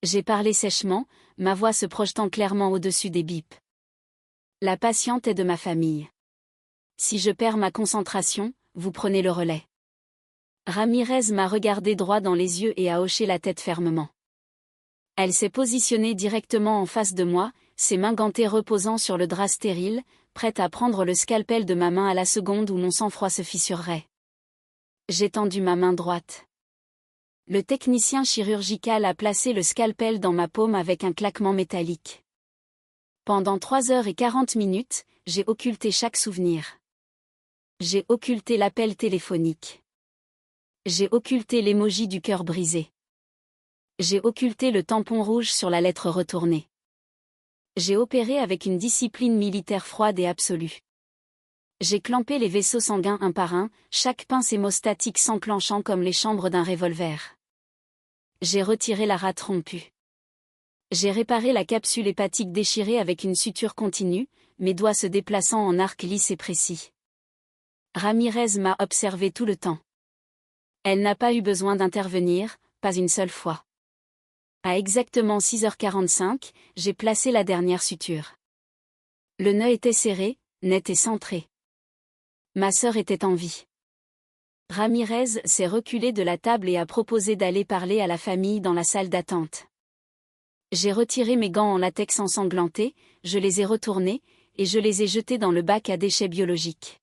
J'ai parlé sèchement, ma voix se projetant clairement au-dessus des bips. La patiente est de ma famille. Si je perds ma concentration, vous prenez le relais. Ramirez m'a regardé droit dans les yeux et a hoché la tête fermement. Elle s'est positionnée directement en face de moi, ses mains gantées reposant sur le drap stérile, prête à prendre le scalpel de ma main à la seconde où mon sang-froid se fissurerait. J'ai tendu ma main droite. Le technicien chirurgical a placé le scalpel dans ma paume avec un claquement métallique. Pendant 3h40, j'ai occulté chaque souvenir. J'ai occulté l'appel téléphonique. J'ai occulté l'émoji du cœur brisé. J'ai occulté le tampon rouge sur la lettre retournée. J'ai opéré avec une discipline militaire froide et absolue. J'ai clampé les vaisseaux sanguins un par un, chaque pince hémostatique s'enclenchant comme les chambres d'un revolver. J'ai retiré la rate rompue. J'ai réparé la capsule hépatique déchirée avec une suture continue, mes doigts se déplaçant en arc lisse et précis. Ramirez m'a observé tout le temps. Elle n'a pas eu besoin d'intervenir, pas une seule fois. À exactement 6h45, j'ai placé la dernière suture. Le nœud était serré, net et centré. Ma sœur était en vie. Ramirez s'est reculé de la table et a proposé d'aller parler à la famille dans la salle d'attente. J'ai retiré mes gants en latex ensanglantés, je les ai retournés, et je les ai jetés dans le bac à déchets biologiques.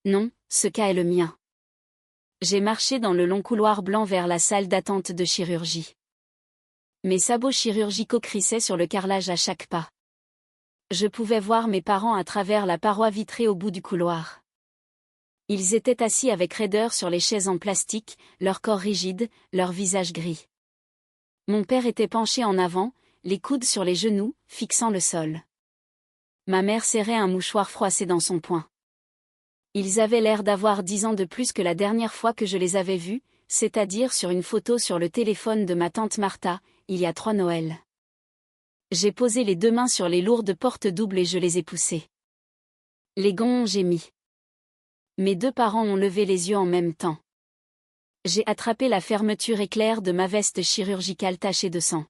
Non, ce cas est le mien. J'ai marché dans le long couloir blanc vers la salle d'attente de chirurgie. Mes sabots chirurgicaux crissaient sur le carrelage à chaque pas. Je pouvais voir mes parents à travers la paroi vitrée au bout du couloir. Ils étaient assis avec raideur sur les chaises en plastique, leur corps rigide, leur visage gris. Mon père était penché en avant, les coudes sur les genoux, fixant le sol. Ma mère serrait un mouchoir froissé dans son poing. Ils avaient l'air d'avoir 10 ans de plus que la dernière fois que je les avais vus, c'est-à-dire sur une photo sur le téléphone de ma tante Martha, il y a 3 Noëls. J'ai posé les 2 mains sur les lourdes portes doubles et je les ai poussées. Les gonds ont gémi. Mes 2 parents ont levé les yeux en même temps. J'ai attrapé la fermeture éclair de ma veste chirurgicale tachée de sang.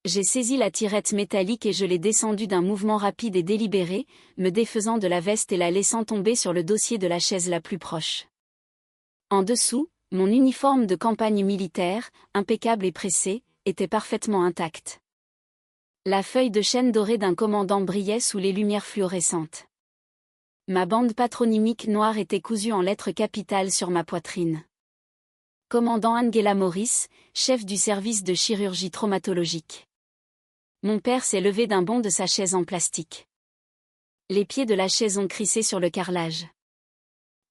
J'ai saisi la tirette métallique et je l'ai descendue d'un mouvement rapide et délibéré, me défaisant de la veste et la laissant tomber sur le dossier de la chaise la plus proche. En dessous, mon uniforme de campagne militaire, impeccable et pressé, était parfaitement intact. La feuille de chêne dorée d'un commandant brillait sous les lumières fluorescentes. Ma bande patronymique noire était cousue en lettres capitales sur ma poitrine. Commandant Angela Morris, chef du service de chirurgie traumatologique. Mon père s'est levé d'un bond de sa chaise en plastique. Les pieds de la chaise ont crissé sur le carrelage.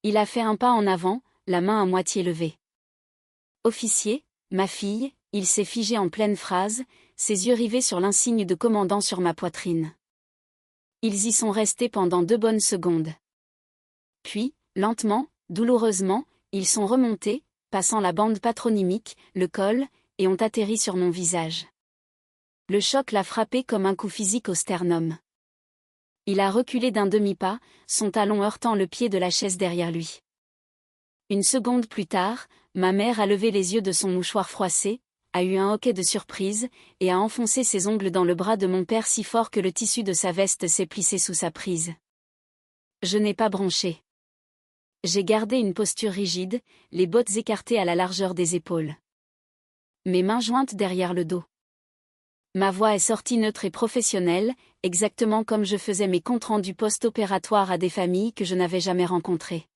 Il a fait un pas en avant, la main à moitié levée. Officier, ma fille, il s'est figé en pleine phrase, ses yeux rivés sur l'insigne de commandant sur ma poitrine. Ils y sont restés pendant 2 bonnes secondes. Puis, lentement, douloureusement, ils sont remontés, passant la bande patronymique, le col, et ont atterri sur mon visage. Le choc l'a frappé comme un coup physique au sternum. Il a reculé d'un demi-pas, son talon heurtant le pied de la chaise derrière lui. Une seconde plus tard, ma mère a levé les yeux de son mouchoir froissé, a eu un hoquet de surprise, et a enfoncé ses ongles dans le bras de mon père si fort que le tissu de sa veste s'est plissé sous sa prise. Je n'ai pas bronché. J'ai gardé une posture rigide, les bottes écartées à la largeur des épaules. Mes mains jointes derrière le dos. Ma voix est sortie neutre et professionnelle, exactement comme je faisais mes comptes rendus post-opératoires à des familles que je n'avais jamais rencontrées.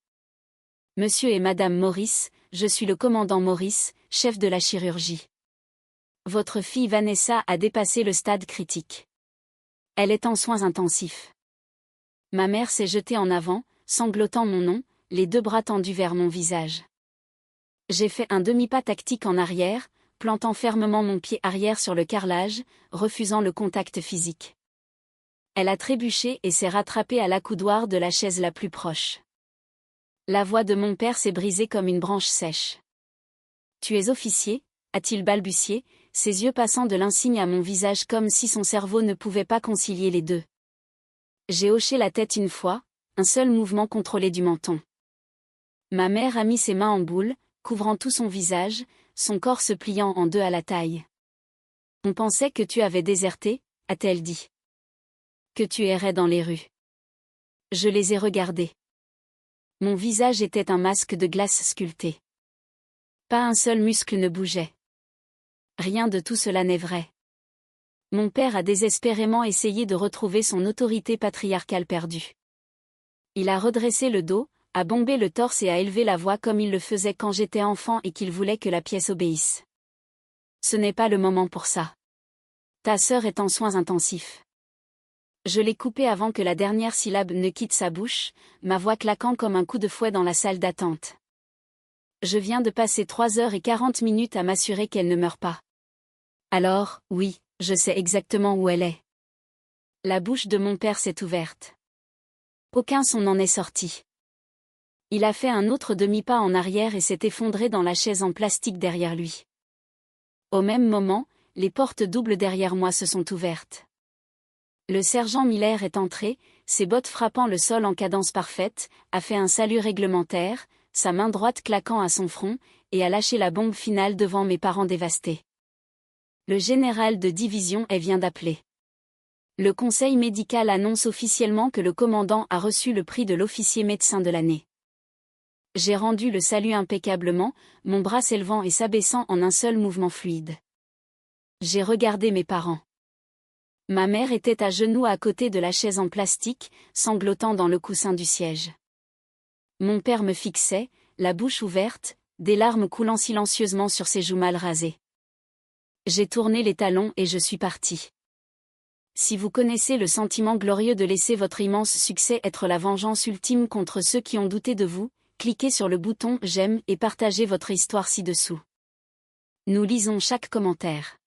Monsieur et Madame Maurice, je suis le commandant Maurice, chef de la chirurgie. Votre fille Vanessa a dépassé le stade critique. Elle est en soins intensifs. Ma mère s'est jetée en avant, sanglotant mon nom, les 2 bras tendus vers mon visage. J'ai fait un demi-pas tactique en arrière, plantant fermement mon pied arrière sur le carrelage, refusant le contact physique. Elle a trébuché et s'est rattrapée à l'accoudoir de la chaise la plus proche. La voix de mon père s'est brisée comme une branche sèche. « Tu es officier ?» a-t-il balbutié, ses yeux passant de l'insigne à mon visage comme si son cerveau ne pouvait pas concilier les deux. J'ai hoché la tête une fois, un seul mouvement contrôlé du menton. Ma mère a mis ses mains en boule, couvrant tout son visage, son corps se pliant en 2 à la taille. « On pensait que tu avais déserté, a-t-elle dit. Que tu errais dans les rues. » Je les ai regardés. Mon visage était un masque de glace sculpté. Pas un seul muscle ne bougeait. Rien de tout cela n'est vrai. Mon père a désespérément essayé de retrouver son autorité patriarcale perdue. Il a redressé le dos, a bombé le torse et a élevé la voix comme il le faisait quand j'étais enfant et qu'il voulait que la pièce obéisse. Ce n'est pas le moment pour ça. Ta sœur est en soins intensifs. Je l'ai coupé avant que la dernière syllabe ne quitte sa bouche, ma voix claquant comme un coup de fouet dans la salle d'attente. Je viens de passer 3h40 à m'assurer qu'elle ne meurt pas. Alors, oui, je sais exactement où elle est. La bouche de mon père s'est ouverte. Aucun son n'en est sorti. Il a fait un autre demi-pas en arrière et s'est effondré dans la chaise en plastique derrière lui. Au même moment, les portes doubles derrière moi se sont ouvertes. Le sergent Miller est entré, ses bottes frappant le sol en cadence parfaite, a fait un salut réglementaire, sa main droite claquant à son front, et a lâché la bombe finale devant mes parents dévastés. Le général de division vient d'appeler. Le conseil médical annonce officiellement que le commandant a reçu le prix de l'officier médecin de l'année. J'ai rendu le salut impeccablement, mon bras s'élevant et s'abaissant en un seul mouvement fluide. J'ai regardé mes parents. Ma mère était à genoux à côté de la chaise en plastique, sanglotant dans le coussin du siège. Mon père me fixait, la bouche ouverte, des larmes coulant silencieusement sur ses joues mal rasées. J'ai tourné les talons et je suis parti. Si vous connaissez le sentiment glorieux de laisser votre immense succès être la vengeance ultime contre ceux qui ont douté de vous, cliquez sur le bouton « J'aime » et partagez votre histoire ci-dessous. Nous lisons chaque commentaire.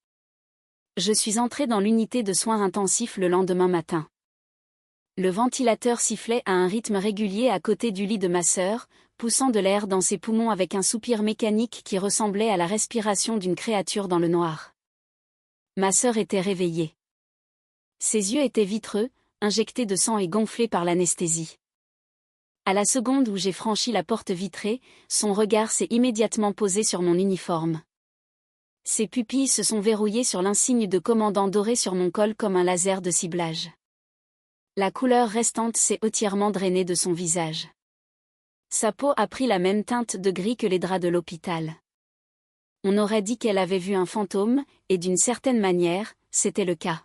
Je suis entré dans l'unité de soins intensifs le lendemain matin. Le ventilateur sifflait à un rythme régulier à côté du lit de ma sœur, poussant de l'air dans ses poumons avec un soupir mécanique qui ressemblait à la respiration d'une créature dans le noir. Ma sœur était réveillée. Ses yeux étaient vitreux, injectés de sang et gonflés par l'anesthésie. À la seconde où j'ai franchi la porte vitrée, son regard s'est immédiatement posé sur mon uniforme. Ses pupilles se sont verrouillées sur l'insigne de commandant doré sur mon col comme un laser de ciblage. La couleur restante s'est entièrement drainée de son visage. Sa peau a pris la même teinte de gris que les draps de l'hôpital. On aurait dit qu'elle avait vu un fantôme, et d'une certaine manière, c'était le cas.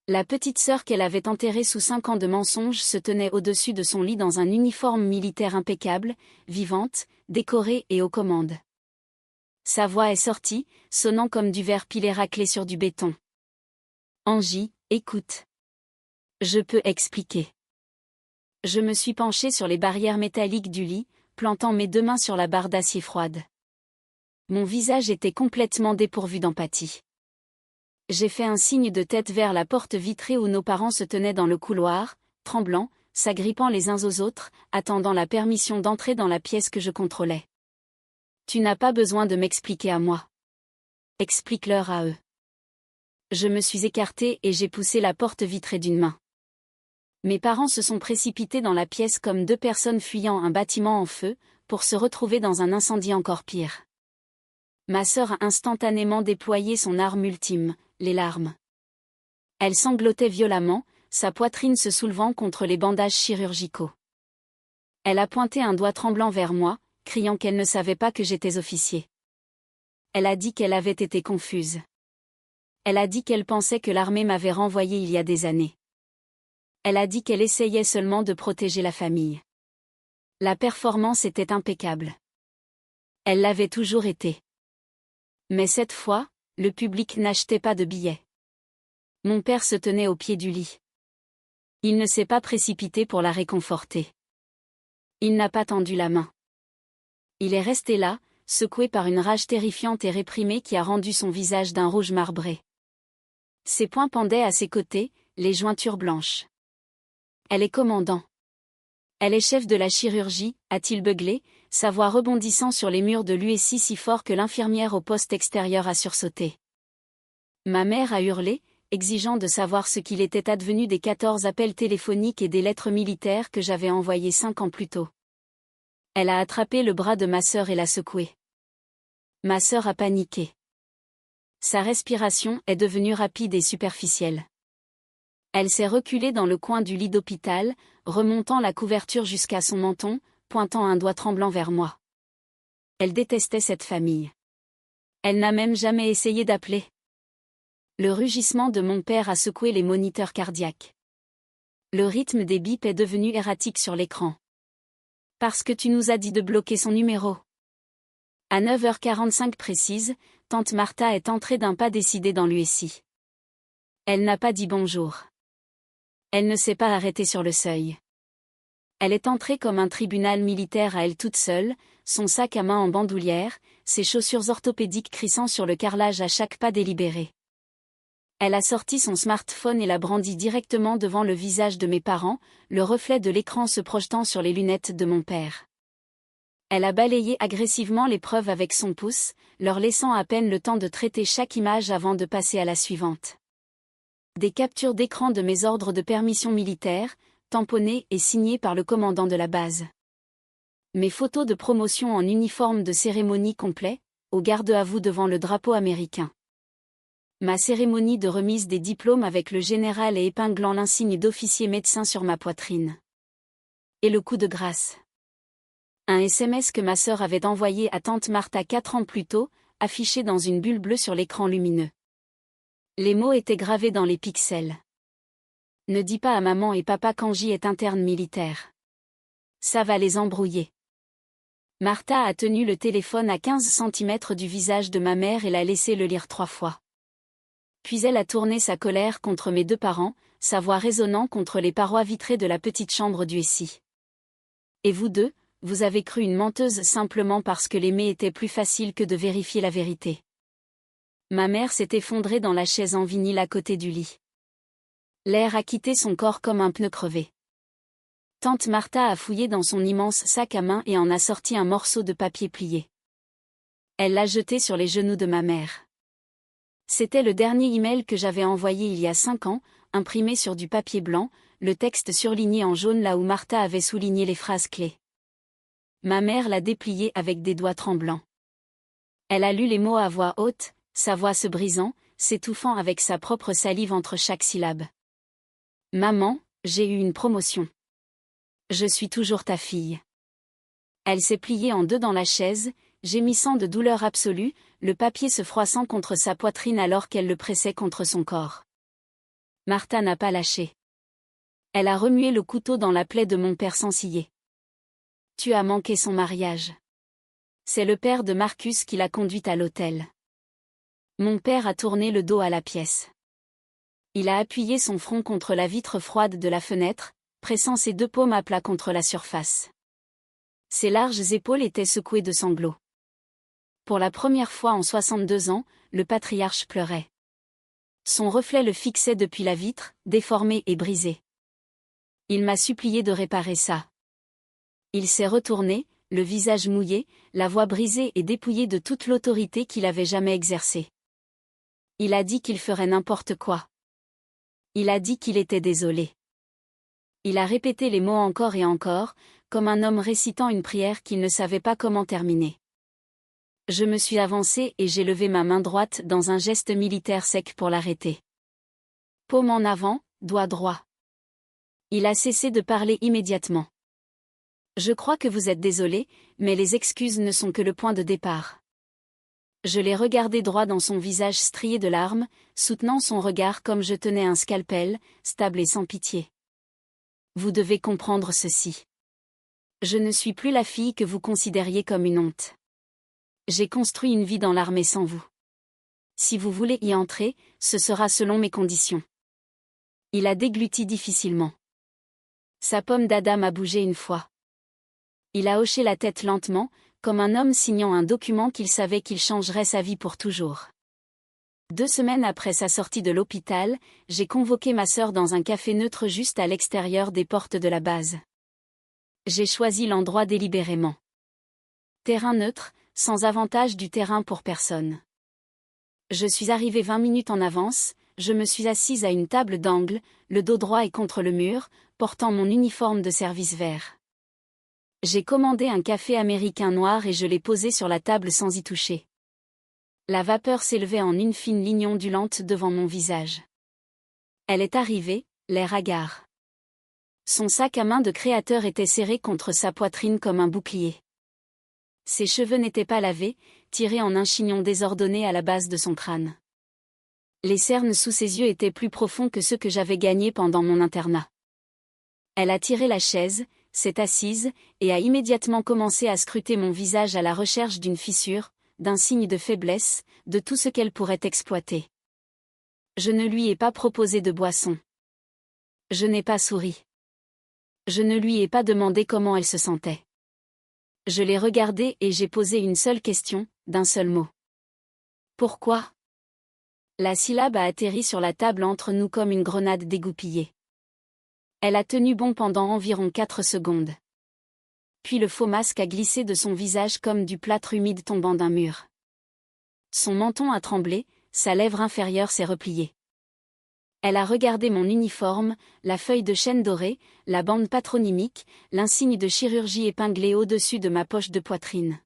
La petite sœur qu'elle avait enterrée sous 5 ans de mensonges se tenait au-dessus de son lit dans un uniforme militaire impeccable, vivante, décorée et aux commandes. Sa voix est sortie, sonnant comme du verre pilé raclé sur du béton. « Angie, écoute. Je peux expliquer. » Je me suis penchée sur les barrières métalliques du lit, plantant mes 2 mains sur la barre d'acier froide. Mon visage était complètement dépourvu d'empathie. J'ai fait un signe de tête vers la porte vitrée où nos parents se tenaient dans le couloir, tremblants, s'agrippant les uns aux autres, attendant la permission d'entrer dans la pièce que je contrôlais. Tu n'as pas besoin de m'expliquer à moi. Explique-leur à eux. Je me suis écartée et j'ai poussé la porte vitrée d'une main. Mes parents se sont précipités dans la pièce comme deux personnes fuyant un bâtiment en feu, pour se retrouver dans un incendie encore pire. Ma sœur a instantanément déployé son arme ultime, les larmes. Elle sanglotait violemment, sa poitrine se soulevant contre les bandages chirurgicaux. Elle a pointé un doigt tremblant vers moi, criant qu'elle ne savait pas que j'étais officier. Elle a dit qu'elle avait été confuse. Elle a dit qu'elle pensait que l'armée m'avait renvoyé il y a des années. Elle a dit qu'elle essayait seulement de protéger la famille. La performance était impeccable. Elle l'avait toujours été. Mais cette fois, le public n'achetait pas de billets. Mon père se tenait au pied du lit. Il ne s'est pas précipité pour la réconforter. Il n'a pas tendu la main. Il est resté là, secoué par une rage terrifiante et réprimée qui a rendu son visage d'un rouge marbré. Ses poings pendaient à ses côtés, les jointures blanches. Elle est commandant. Elle est chef de la chirurgie, a-t-il beuglé, sa voix rebondissant sur les murs de l'USI si fort que l'infirmière au poste extérieur a sursauté. Ma mère a hurlé, exigeant de savoir ce qu'il était advenu des 14 appels téléphoniques et des lettres militaires que j'avais envoyées 5 ans plus tôt. Elle a attrapé le bras de ma sœur et l'a secoué. Ma sœur a paniqué. Sa respiration est devenue rapide et superficielle. Elle s'est reculée dans le coin du lit d'hôpital, remontant la couverture jusqu'à son menton, pointant un doigt tremblant vers moi. Elle détestait cette famille. Elle n'a même jamais essayé d'appeler. Le rugissement de mon père a secoué les moniteurs cardiaques. Le rythme des bips est devenu erratique sur l'écran. Parce que tu nous as dit de bloquer son numéro. À 9h45 précise, tante Martha est entrée d'un pas décidé dans l'USI. Elle n'a pas dit bonjour. Elle ne s'est pas arrêtée sur le seuil. Elle est entrée comme un tribunal militaire à elle toute seule, son sac à main en bandoulière, ses chaussures orthopédiques crissant sur le carrelage à chaque pas délibéré. Elle a sorti son smartphone et l'a brandi directement devant le visage de mes parents, le reflet de l'écran se projetant sur les lunettes de mon père. Elle a balayé agressivement les preuves avec son pouce, leur laissant à peine le temps de traiter chaque image avant de passer à la suivante. Des captures d'écran de mes ordres de permission militaire, tamponnées et signées par le commandant de la base. Mes photos de promotion en uniforme de cérémonie complet, au garde-à-vous devant le drapeau américain. Ma cérémonie de remise des diplômes avec le général et épinglant l'insigne d'officier médecin sur ma poitrine. Et le coup de grâce. Un SMS que ma sœur avait envoyé à tante Martha 4 ans plus tôt, affiché dans une bulle bleue sur l'écran lumineux. Les mots étaient gravés dans les pixels. Ne dis pas à maman et papa qu'Angie est interne militaire. Ça va les embrouiller. Martha a tenu le téléphone à 15 cm du visage de ma mère et l'a laissé le lire 3 fois. Puis elle a tourné sa colère contre mes deux parents, sa voix résonnant contre les parois vitrées de la petite chambre du SI. Et vous deux, vous avez cru une menteuse simplement parce que l'aimer était plus facile que de vérifier la vérité. Ma mère s'est effondrée dans la chaise en vinyle à côté du lit. L'air a quitté son corps comme un pneu crevé. Tante Martha a fouillé dans son immense sac à main et en a sorti un morceau de papier plié. Elle l'a jeté sur les genoux de ma mère. C'était le dernier email que j'avais envoyé il y a 5 ans, imprimé sur du papier blanc, le texte surligné en jaune là où Martha avait souligné les phrases clés. Ma mère l'a déplié avec des doigts tremblants. Elle a lu les mots à voix haute, sa voix se brisant, s'étouffant avec sa propre salive entre chaque syllabe. Maman, j'ai eu une promotion. Je suis toujours ta fille. Elle s'est pliée en deux dans la chaise, gémissant de douleur absolue, le papier se froissant contre sa poitrine alors qu'elle le pressait contre son corps. Martha n'a pas lâché. Elle a remué le couteau dans la plaie de mon père sans ciller. Tu as manqué son mariage. C'est le père de Marcus qui l'a conduite à l'hôtel. Mon père a tourné le dos à la pièce. Il a appuyé son front contre la vitre froide de la fenêtre, pressant ses deux paumes à plat contre la surface. Ses larges épaules étaient secouées de sanglots. Pour la première fois en 62 ans, le patriarche pleurait. Son reflet le fixait depuis la vitre, déformé et brisé. Il m'a supplié de réparer ça. Il s'est retourné, le visage mouillé, la voix brisée et dépouillée de toute l'autorité qu'il avait jamais exercée. Il a dit qu'il ferait n'importe quoi. Il a dit qu'il était désolé. Il a répété les mots encore et encore, comme un homme récitant une prière qu'il ne savait pas comment terminer. Je me suis avancée et j'ai levé ma main droite dans un geste militaire sec pour l'arrêter. Paume en avant, doigt droit. Il a cessé de parler immédiatement. Je crois que vous êtes désolé, mais les excuses ne sont que le point de départ. Je l'ai regardé droit dans son visage strié de larmes, soutenant son regard comme je tenais un scalpel, stable et sans pitié. Vous devez comprendre ceci. Je ne suis plus la fille que vous considériez comme une honte. J'ai construit une vie dans l'armée sans vous. Si vous voulez y entrer, ce sera selon mes conditions. Il a dégluti difficilement. Sa pomme d'Adam a bougé une fois. Il a hoché la tête lentement, comme un homme signant un document qu'il savait qu'il changerait sa vie pour toujours. 2 semaines après sa sortie de l'hôpital, j'ai convoqué ma sœur dans un café neutre juste à l'extérieur des portes de la base. J'ai choisi l'endroit délibérément. Terrain neutre, sans avantage du terrain pour personne. Je suis arrivée 20 minutes en avance, je me suis assise à une table d'angle, le dos droit et contre le mur, portant mon uniforme de service vert. J'ai commandé un café américain noir et je l'ai posé sur la table sans y toucher. La vapeur s'élevait en une fine ligne ondulante devant mon visage. Elle est arrivée, l'air hagard. Son sac à main de créateur était serré contre sa poitrine comme un bouclier. Ses cheveux n'étaient pas lavés, tirés en un chignon désordonné à la base de son crâne. Les cernes sous ses yeux étaient plus profonds que ceux que j'avais gagnés pendant mon internat. Elle a tiré la chaise, s'est assise, et a immédiatement commencé à scruter mon visage à la recherche d'une fissure, d'un signe de faiblesse, de tout ce qu'elle pourrait exploiter. Je ne lui ai pas proposé de boisson. Je n'ai pas souri. Je ne lui ai pas demandé comment elle se sentait. Je l'ai regardée et j'ai posé une seule question, d'un seul mot. Pourquoi ? La syllabe a atterri sur la table entre nous comme une grenade dégoupillée. Elle a tenu bon pendant environ 4 secondes. Puis le faux masque a glissé de son visage comme du plâtre humide tombant d'un mur. Son menton a tremblé, sa lèvre inférieure s'est repliée. Elle a regardé mon uniforme, la feuille de chêne dorée, la bande patronymique, l'insigne de chirurgie épinglé au-dessus de ma poche de poitrine.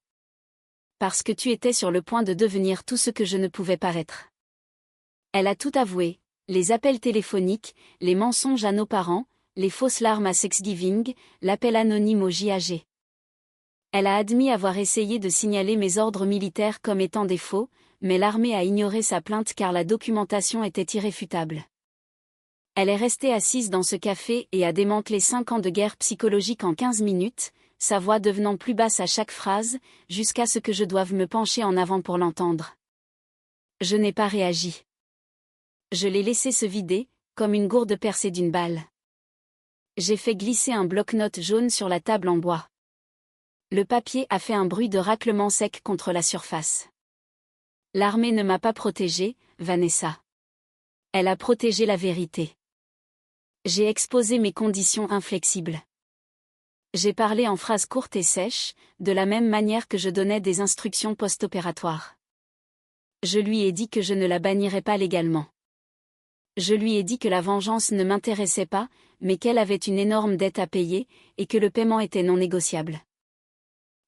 Parce que tu étais sur le point de devenir tout ce que je ne pouvais paraître. Elle a tout avoué, les appels téléphoniques, les mensonges à nos parents, les fausses larmes à Thanksgiving, l'appel anonyme au JAG. Elle a admis avoir essayé de signaler mes ordres militaires comme étant des faux, mais l'armée a ignoré sa plainte car la documentation était irréfutable. Elle est restée assise dans ce café et a démantelé 5 ans de guerre psychologique en 15 minutes, sa voix devenant plus basse à chaque phrase, jusqu'à ce que je doive me pencher en avant pour l'entendre. Je n'ai pas réagi. Je l'ai laissé se vider, comme une gourde percée d'une balle. J'ai fait glisser un bloc-notes jaune sur la table en bois. Le papier a fait un bruit de raclement sec contre la surface. L'armée ne m'a pas protégée, Vanessa. Elle a protégé la vérité. J'ai exposé mes conditions inflexibles. J'ai parlé en phrases courtes et sèches, de la même manière que je donnais des instructions post-opératoires. Je lui ai dit que je ne la bannirais pas légalement. Je lui ai dit que la vengeance ne m'intéressait pas, mais qu'elle avait une énorme dette à payer, et que le paiement était non négociable.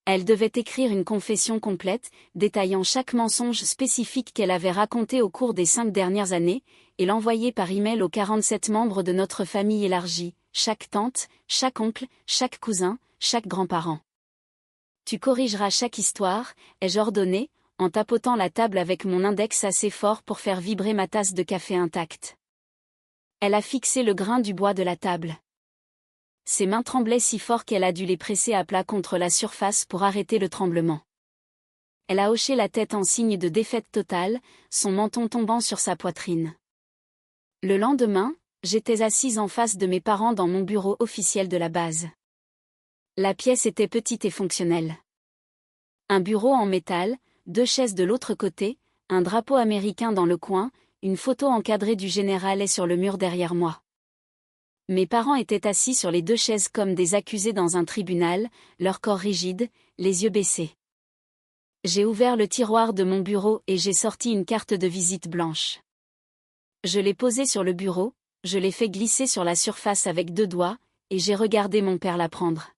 Elle devait écrire une confession complète, détaillant chaque mensonge spécifique qu'elle avait raconté au cours des 5 dernières années, et l'envoyer par email aux 47 membres de notre famille élargie, chaque tante, chaque oncle, chaque cousin, chaque grand-parent. Tu corrigeras chaque histoire, ai-je ordonné, en tapotant la table avec mon index assez fort pour faire vibrer ma tasse de café intacte. Elle a fixé le grain du bois de la table. Ses mains tremblaient si fort qu'elle a dû les presser à plat contre la surface pour arrêter le tremblement. Elle a hoché la tête en signe de défaite totale, son menton tombant sur sa poitrine. Le lendemain, j'étais assise en face de mes parents dans mon bureau officiel de la base. La pièce était petite et fonctionnelle. Un bureau en métal, 2 chaises de l'autre côté, un drapeau américain dans le coin, une photo encadrée du général est sur le mur derrière moi. Mes parents étaient assis sur les 2 chaises comme des accusés dans un tribunal, leur corps rigide, les yeux baissés. J'ai ouvert le tiroir de mon bureau et j'ai sorti une carte de visite blanche. Je l'ai posée sur le bureau, je l'ai fait glisser sur la surface avec 2 doigts, et j'ai regardé mon père la prendre.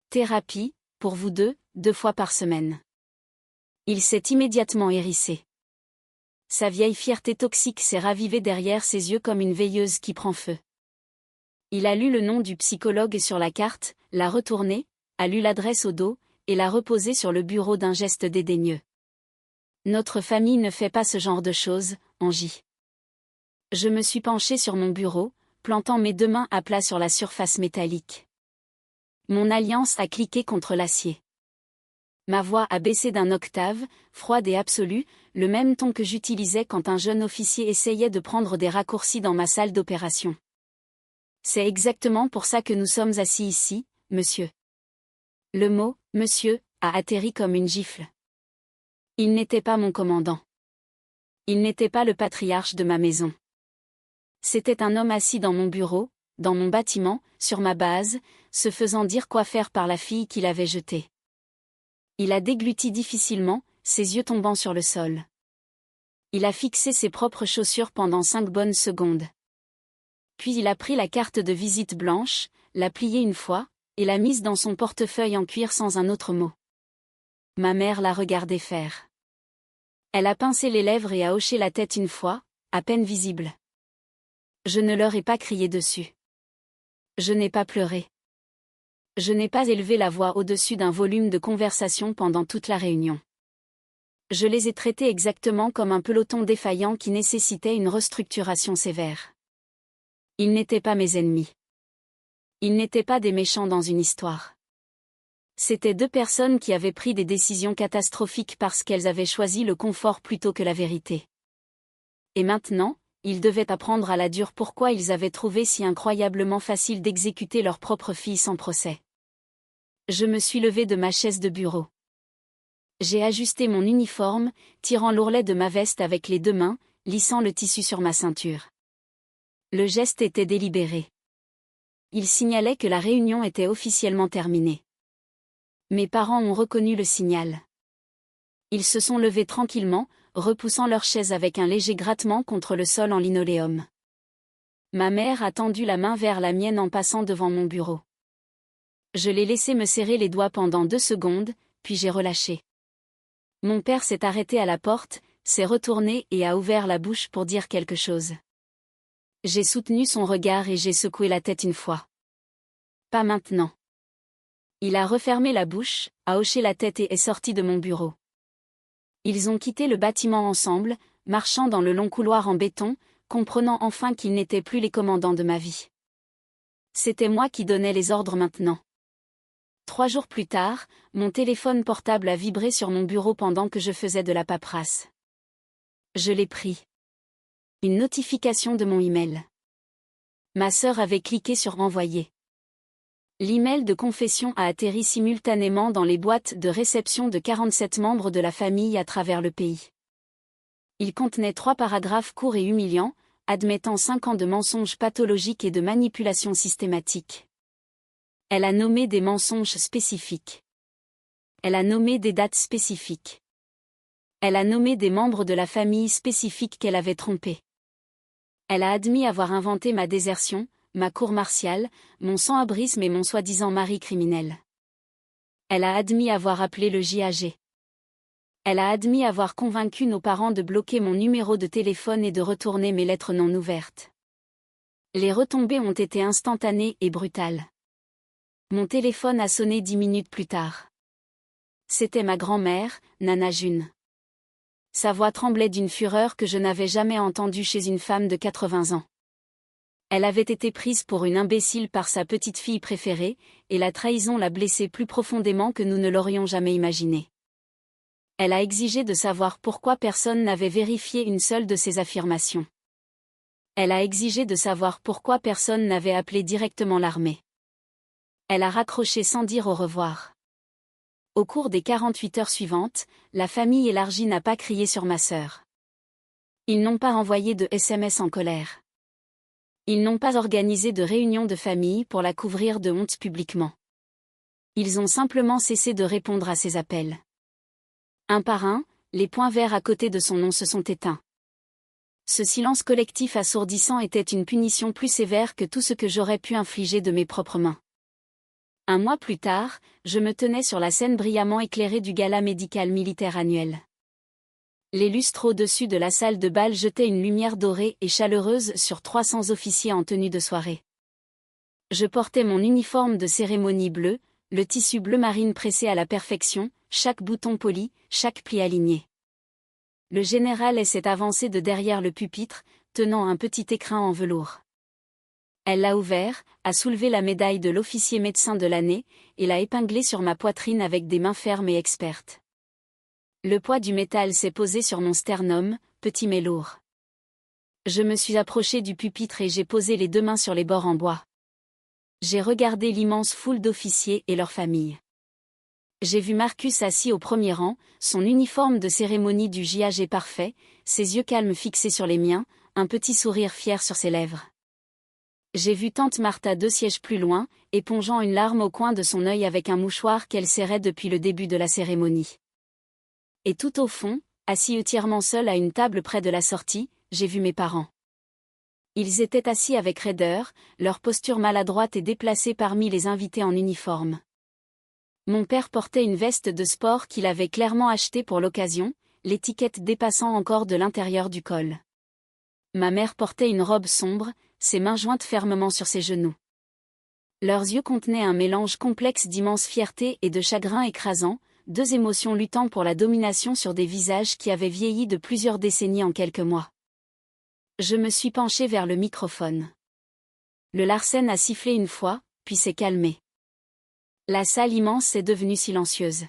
Thérapie, pour vous 2 fois par semaine. Il s'est immédiatement hérissé. Sa vieille fierté toxique s'est ravivée derrière ses yeux comme une veilleuse qui prend feu. Il a lu le nom du psychologue sur la carte, l'a retourné, a lu l'adresse au dos, et l'a reposé sur le bureau d'un geste dédaigneux. Notre famille ne fait pas ce genre de choses, Angie. Je me suis penchée sur mon bureau, plantant mes 2 mains à plat sur la surface métallique. Mon alliance a cliqué contre l'acier. Ma voix a baissé d'1 octave, froide et absolue, le même ton que j'utilisais quand un jeune officier essayait de prendre des raccourcis dans ma salle d'opération. C'est exactement pour ça que nous sommes assis ici, monsieur. Le mot « monsieur » a atterri comme une gifle. Il n'était pas mon commandant. Il n'était pas le patriarche de ma maison. C'était un homme assis dans mon bureau, dans mon bâtiment, sur ma base, se faisant dire quoi faire par la fille qu'il avait jetée. Il a dégluti difficilement, ses yeux tombant sur le sol. Il a fixé ses propres chaussures pendant 5 bonnes secondes. Puis il a pris la carte de visite blanche, l'a pliée une fois, et l'a mise dans son portefeuille en cuir sans un autre mot. Ma mère l'a regardé faire. Elle a pincé les lèvres et a hoché la tête une fois, à peine visible. Je ne leur ai pas crié dessus. Je n'ai pas pleuré. Je n'ai pas élevé la voix au-dessus d'un volume de conversation pendant toute la réunion. Je les ai traités exactement comme un peloton défaillant qui nécessitait une restructuration sévère. Ils n'étaient pas mes ennemis. Ils n'étaient pas des méchants dans une histoire. C'étaient 2 personnes qui avaient pris des décisions catastrophiques parce qu'elles avaient choisi le confort plutôt que la vérité. Et maintenant, ils devaient apprendre à la dure pourquoi ils avaient trouvé si incroyablement facile d'exécuter leur propre fille sans procès. Je me suis levée de ma chaise de bureau. J'ai ajusté mon uniforme, tirant l'ourlet de ma veste avec les 2 mains, lissant le tissu sur ma ceinture. Le geste était délibéré. Il signalait que la réunion était officiellement terminée. Mes parents ont reconnu le signal. Ils se sont levés tranquillement, repoussant leur chaise avec un léger grattement contre le sol en linoléum. Ma mère a tendu la main vers la mienne en passant devant mon bureau. Je l'ai laissé me serrer les doigts pendant 2 secondes, puis j'ai relâché. Mon père s'est arrêté à la porte, s'est retourné et a ouvert la bouche pour dire quelque chose. J'ai soutenu son regard et j'ai secoué la tête une fois. Pas maintenant. Il a refermé la bouche, a hoché la tête et est sorti de mon bureau. Ils ont quitté le bâtiment ensemble, marchant dans le long couloir en béton, comprenant enfin qu'ils n'étaient plus les commandants de ma vie. C'était moi qui donnais les ordres maintenant. 3 jours plus tard, mon téléphone portable a vibré sur mon bureau pendant que je faisais de la paperasse. Je l'ai pris. Une notification de mon email. Ma sœur avait cliqué sur Envoyer. L'email de confession a atterri simultanément dans les boîtes de réception de 47 membres de la famille à travers le pays. Il contenait 3 paragraphes courts et humiliants, admettant 5 ans de mensonges pathologiques et de manipulations systématiques. Elle a nommé des mensonges spécifiques. Elle a nommé des dates spécifiques. Elle a nommé des membres de la famille spécifique qu'elle avait trompés. Elle a admis avoir inventé ma désertion, ma cour martiale, mon sans-abrisme et mon soi-disant mari criminel. Elle a admis avoir appelé le JAG. Elle a admis avoir convaincu nos parents de bloquer mon numéro de téléphone et de retourner mes lettres non ouvertes. Les retombées ont été instantanées et brutales. Mon téléphone a sonné 10 minutes plus tard. C'était ma grand-mère, Nana June. Sa voix tremblait d'une fureur que je n'avais jamais entendue chez une femme de 80 ans. Elle avait été prise pour une imbécile par sa petite-fille préférée, et la trahison l'a blessée plus profondément que nous ne l'aurions jamais imaginé. Elle a exigé de savoir pourquoi personne n'avait vérifié une seule de ses affirmations. Elle a exigé de savoir pourquoi personne n'avait appelé directement l'armée. Elle a raccroché sans dire au revoir. Au cours des 48 heures suivantes, la famille élargie n'a pas crié sur ma sœur. Ils n'ont pas envoyé de SMS en colère. Ils n'ont pas organisé de réunion de famille pour la couvrir de honte publiquement. Ils ont simplement cessé de répondre à ses appels. Un par un, les points verts à côté de son nom se sont éteints. Ce silence collectif assourdissant était une punition plus sévère que tout ce que j'aurais pu infliger de mes propres mains. Un mois plus tard, je me tenais sur la scène brillamment éclairée du gala médical militaire annuel. Les lustres au-dessus de la salle de bal jetaient une lumière dorée et chaleureuse sur 300 officiers en tenue de soirée. Je portais mon uniforme de cérémonie bleu, le tissu bleu marine pressé à la perfection, chaque bouton poli, chaque pli aligné. Le général s'est avancé de derrière le pupitre, tenant un petit écrin en velours. Elle l'a ouvert, a soulevé la médaille de l'officier médecin de l'année, et l'a épinglée sur ma poitrine avec des mains fermes et expertes. Le poids du métal s'est posé sur mon sternum, petit mais lourd. Je me suis approché du pupitre et j'ai posé les deux mains sur les bords en bois. J'ai regardé l'immense foule d'officiers et leurs familles. J'ai vu Marcus assis au premier rang, son uniforme de cérémonie du JAG parfait, ses yeux calmes fixés sur les miens, un petit sourire fier sur ses lèvres. J'ai vu tante Martha 2 sièges plus loin, épongeant une larme au coin de son œil avec un mouchoir qu'elle serrait depuis le début de la cérémonie. Et tout au fond, assis entièrement seul à une table près de la sortie, j'ai vu mes parents. Ils étaient assis avec raideur, leur posture maladroite et déplacée parmi les invités en uniforme. Mon père portait une veste de sport qu'il avait clairement achetée pour l'occasion, l'étiquette dépassant encore de l'intérieur du col. Ma mère portait une robe sombre, ses mains jointes fermement sur ses genoux. Leurs yeux contenaient un mélange complexe d'immense fierté et de chagrin écrasant, deux émotions luttant pour la domination sur des visages qui avaient vieilli de plusieurs décennies en quelques mois. Je me suis penché vers le microphone. Le Larsen a sifflé une fois, puis s'est calmé. La salle immense est devenue silencieuse.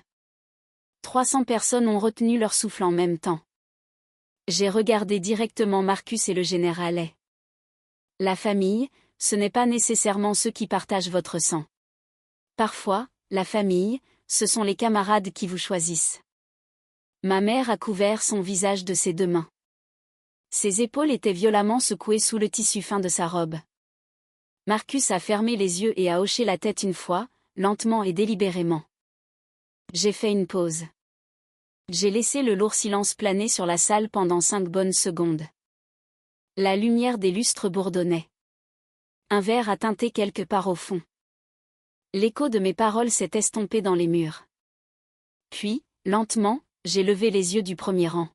300 personnes ont retenu leur souffle en même temps. J'ai regardé directement Marcus et le général. La famille, ce n'est pas nécessairement ceux qui partagent votre sang. Parfois, la famille, ce sont les camarades qui vous choisissent. Ma mère a couvert son visage de ses deux mains. Ses épaules étaient violemment secouées sous le tissu fin de sa robe. Marcus a fermé les yeux et a hoché la tête une fois, lentement et délibérément. J'ai fait une pause. J'ai laissé le lourd silence planer sur la salle pendant 5 bonnes secondes. La lumière des lustres bourdonnait. Un verre a teinté quelque part au fond. L'écho de mes paroles s'est estompé dans les murs. Puis, lentement, j'ai levé les yeux du premier rang.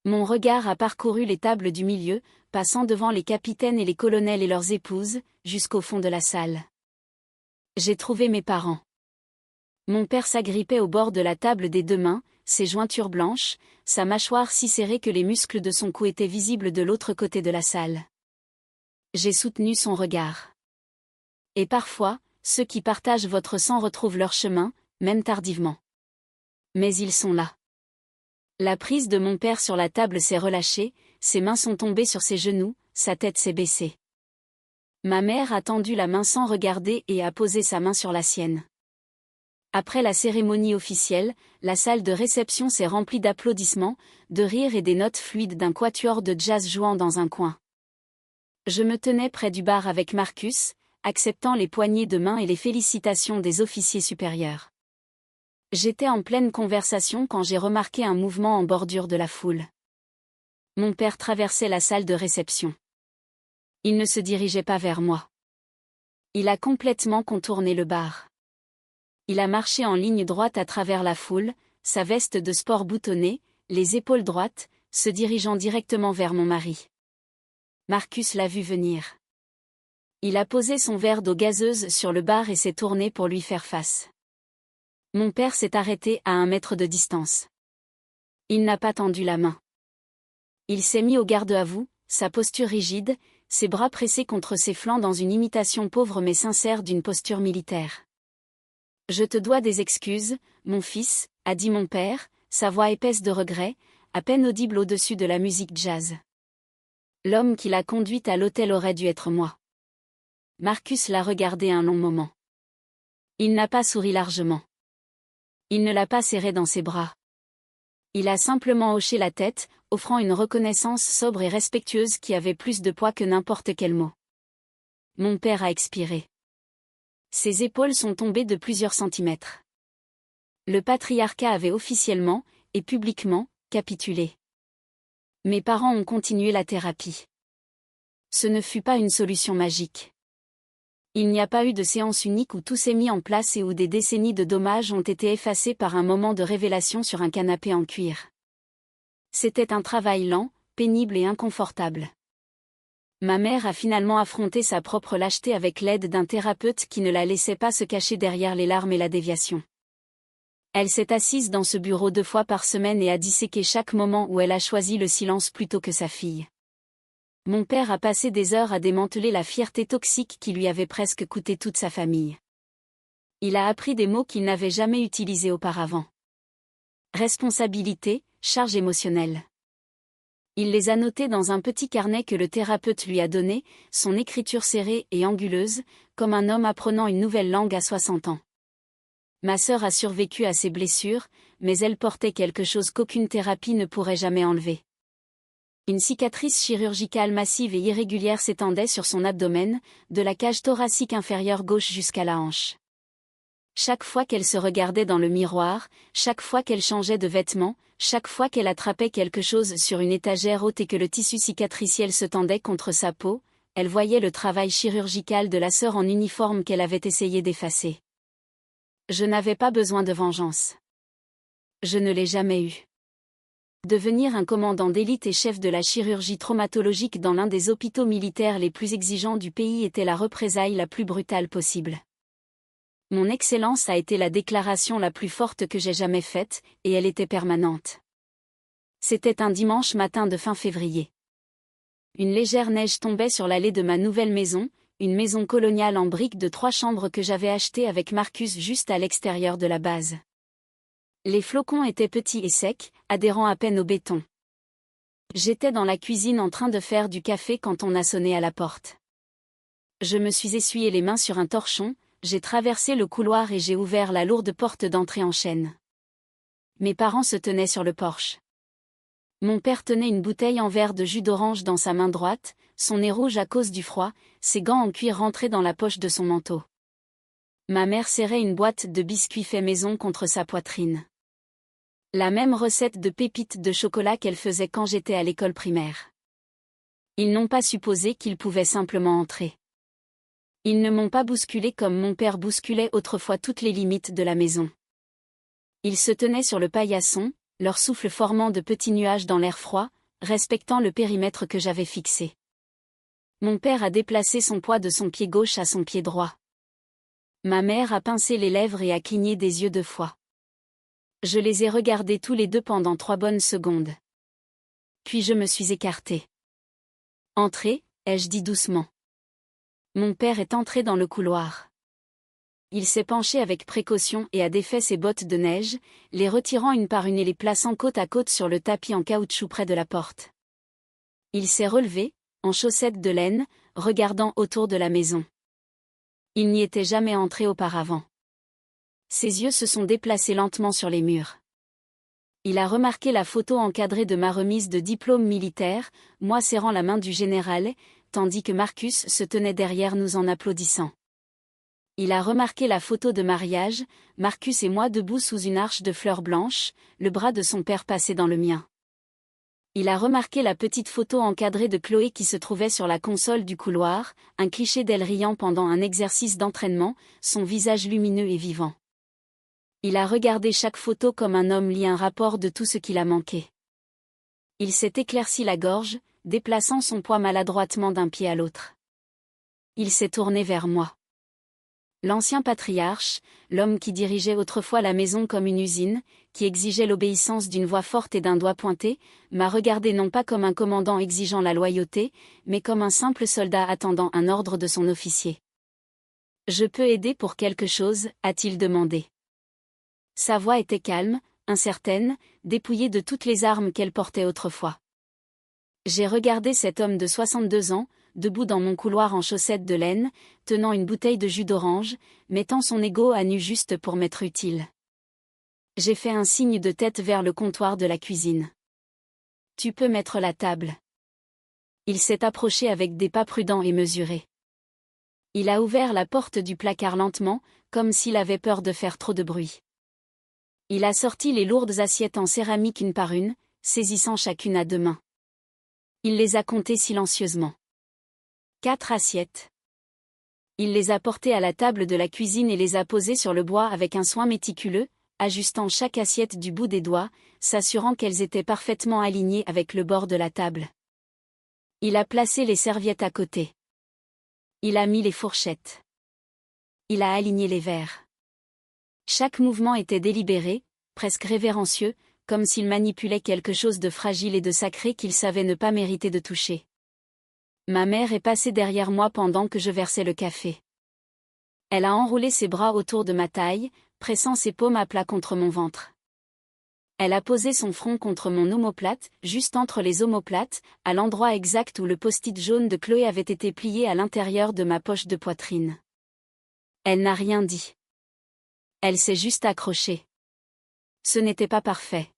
Mon regard a parcouru les tables du milieu, passant devant les capitaines et les colonels et leurs épouses, jusqu'au fond de la salle. J'ai trouvé mes parents. Mon père s'agrippait au bord de la table des deux mains, ses jointures blanches, sa mâchoire si serrée que les muscles de son cou étaient visibles de l'autre côté de la salle. J'ai soutenu son regard. Et parfois, ceux qui partagent votre sang retrouvent leur chemin, même tardivement. Mais ils sont là. La prise de mon père sur la table s'est relâchée, ses mains sont tombées sur ses genoux, sa tête s'est baissée. Ma mère a tendu la main sans regarder et a posé sa main sur la sienne. Après la cérémonie officielle, la salle de réception s'est remplie d'applaudissements, de rires et des notes fluides d'un quatuor de jazz jouant dans un coin. Je me tenais près du bar avec Marcus, acceptant les poignées de main et les félicitations des officiers supérieurs. J'étais en pleine conversation quand j'ai remarqué un mouvement en bordure de la foule. Mon père traversait la salle de réception. Il ne se dirigeait pas vers moi. Il a complètement contourné le bar. Il a marché en ligne droite à travers la foule, sa veste de sport boutonnée, les épaules droites, se dirigeant directement vers mon mari. Marcus l'a vu venir. Il a posé son verre d'eau gazeuse sur le bar et s'est tourné pour lui faire face. Mon père s'est arrêté à 1 mètre de distance. Il n'a pas tendu la main. Il s'est mis au garde à vous, sa posture rigide, ses bras pressés contre ses flancs dans une imitation pauvre mais sincère d'une posture militaire. « Je te dois des excuses, mon fils », a dit mon père, sa voix épaisse de regret, à peine audible au-dessus de la musique jazz. L'homme qui l'a conduite à l'hôtel aurait dû être moi. Marcus l'a regardé un long moment. Il n'a pas souri largement. Il ne l'a pas serré dans ses bras. Il a simplement hoché la tête, offrant une reconnaissance sobre et respectueuse qui avait plus de poids que n'importe quel mot. Mon père a expiré. Ses épaules sont tombées de plusieurs centimètres. Le patriarcat avait officiellement, et publiquement, capitulé. Mes parents ont continué la thérapie. Ce ne fut pas une solution magique. Il n'y a pas eu de séance unique où tout s'est mis en place et où des décennies de dommages ont été effacés par un moment de révélation sur un canapé en cuir. C'était un travail lent, pénible et inconfortable. Ma mère a finalement affronté sa propre lâcheté avec l'aide d'un thérapeute qui ne la laissait pas se cacher derrière les larmes et la déviation. Elle s'est assise dans ce bureau 2 fois par semaine et a disséqué chaque moment où elle a choisi le silence plutôt que sa fille. Mon père a passé des heures à démanteler la fierté toxique qui lui avait presque coûté toute sa famille. Il a appris des mots qu'il n'avait jamais utilisés auparavant. Responsabilité, charge émotionnelle. Il les a notés dans un petit carnet que le thérapeute lui a donné, son écriture serrée et anguleuse, comme un homme apprenant une nouvelle langue à 60 ans. Ma sœur a survécu à ses blessures, mais elle portait quelque chose qu'aucune thérapie ne pourrait jamais enlever. Une cicatrice chirurgicale massive et irrégulière s'étendait sur son abdomen, de la cage thoracique inférieure gauche jusqu'à la hanche. Chaque fois qu'elle se regardait dans le miroir, chaque fois qu'elle changeait de vêtements, chaque fois qu'elle attrapait quelque chose sur une étagère haute et que le tissu cicatriciel se tendait contre sa peau, elle voyait le travail chirurgical de la sœur en uniforme qu'elle avait essayé d'effacer. Je n'avais pas besoin de vengeance. Je ne l'ai jamais eue. Devenir un commandant d'élite et chef de la chirurgie traumatologique dans l'un des hôpitaux militaires les plus exigeants du pays était la représaille la plus brutale possible. Mon excellence a été la déclaration la plus forte que j'ai jamais faite, et elle était permanente. C'était un dimanche matin de fin février. Une légère neige tombait sur l'allée de ma nouvelle maison, une maison coloniale en briques de 3 chambres que j'avais achetée avec Marcus juste à l'extérieur de la base. Les flocons étaient petits et secs, adhérant à peine au béton. J'étais dans la cuisine en train de faire du café quand on a sonné à la porte. Je me suis essuyé les mains sur un torchon, j'ai traversé le couloir et j'ai ouvert la lourde porte d'entrée en chêne. Mes parents se tenaient sur le porche. Mon père tenait une bouteille en verre de jus d'orange dans sa main droite, son nez rouge à cause du froid, ses gants en cuir rentrés dans la poche de son manteau. Ma mère serrait une boîte de biscuits faits maison contre sa poitrine. La même recette de pépites de chocolat qu'elle faisait quand j'étais à l'école primaire. Ils n'ont pas supposé qu'ils pouvaient simplement entrer. Ils ne m'ont pas bousculé comme mon père bousculait autrefois toutes les limites de la maison. Ils se tenaient sur le paillasson, leur souffle formant de petits nuages dans l'air froid, respectant le périmètre que j'avais fixé. Mon père a déplacé son poids de son pied gauche à son pied droit. Ma mère a pincé les lèvres et a cligné des yeux 2 fois. Je les ai regardés tous les 2 pendant 3 bonnes secondes. Puis je me suis écartée. « Entrez », ai-je dit doucement. Mon père est entré dans le couloir. Il s'est penché avec précaution et a défait ses bottes de neige, les retirant une par une et les plaçant côte à côte sur le tapis en caoutchouc près de la porte. Il s'est relevé, en chaussettes de laine, regardant autour de la maison. Il n'y était jamais entré auparavant. Ses yeux se sont déplacés lentement sur les murs. Il a remarqué la photo encadrée de ma remise de diplôme militaire, moi serrant la main du général, tandis que Marcus se tenait derrière nous en applaudissant. Il a remarqué la photo de mariage, Marcus et moi debout sous une arche de fleurs blanches, le bras de son père passé dans le mien. Il a remarqué la petite photo encadrée de Chloé qui se trouvait sur la console du couloir, un cliché d'elle riant pendant un exercice d'entraînement, son visage lumineux et vivant. Il a regardé chaque photo comme un homme lit un rapport de tout ce qu'il a manqué. Il s'est éclairci la gorge, déplaçant son poids maladroitement d'un pied à l'autre. Il s'est tourné vers moi. L'ancien patriarche, l'homme qui dirigeait autrefois la maison comme une usine, qui exigeait l'obéissance d'une voix forte et d'un doigt pointé, m'a regardé non pas comme un commandant exigeant la loyauté, mais comme un simple soldat attendant un ordre de son officier. « Je peux aider pour quelque chose ?» a-t-il demandé. Sa voix était calme, incertaine, dépouillée de toutes les armes qu'elle portait autrefois. J'ai regardé cet homme de 62 ans, debout dans mon couloir en chaussettes de laine, tenant une bouteille de jus d'orange, mettant son ego à nu juste pour m'être utile. J'ai fait un signe de tête vers le comptoir de la cuisine. Tu peux mettre la table. Il s'est approché avec des pas prudents et mesurés. Il a ouvert la porte du placard lentement, comme s'il avait peur de faire trop de bruit. Il a sorti les lourdes assiettes en céramique une par une, saisissant chacune à 2 mains. Il les a comptées silencieusement. 4 assiettes. Il les a portées à la table de la cuisine et les a posées sur le bois avec un soin méticuleux, ajustant chaque assiette du bout des doigts, s'assurant qu'elles étaient parfaitement alignées avec le bord de la table. Il a placé les serviettes à côté. Il a mis les fourchettes. Il a aligné les verres. Chaque mouvement était délibéré, presque révérencieux, comme s'il manipulait quelque chose de fragile et de sacré qu'il savait ne pas mériter de toucher. Ma mère est passée derrière moi pendant que je versais le café. Elle a enroulé ses bras autour de ma taille, pressant ses paumes à plat contre mon ventre. Elle a posé son front contre mon omoplate, juste entre les omoplates, à l'endroit exact où le post-it jaune de Chloé avait été plié à l'intérieur de ma poche de poitrine. Elle n'a rien dit. Elle s'est juste accrochée. Ce n'était pas parfait.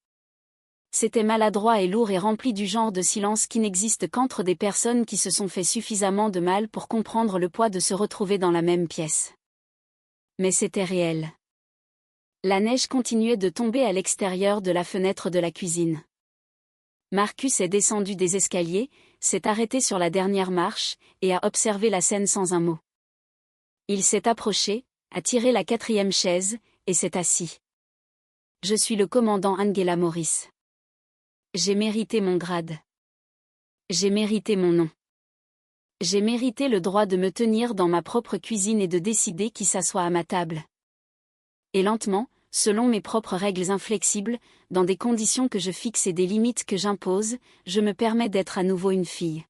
C'était maladroit et lourd et rempli du genre de silence qui n'existe qu'entre des personnes qui se sont fait suffisamment de mal pour comprendre le poids de se retrouver dans la même pièce. Mais c'était réel. La neige continuait de tomber à l'extérieur de la fenêtre de la cuisine. Marcus est descendu des escaliers, s'est arrêté sur la dernière marche, et a observé la scène sans un mot. Il s'est approché, a tiré la 4e chaise, et s'est assis. Je suis le commandant Angela Morris. J'ai mérité mon grade. J'ai mérité mon nom. J'ai mérité le droit de me tenir dans ma propre cuisine et de décider qui s'assoit à ma table. Et lentement, selon mes propres règles inflexibles, dans des conditions que je fixe et des limites que j'impose, je me permets d'être à nouveau une fille.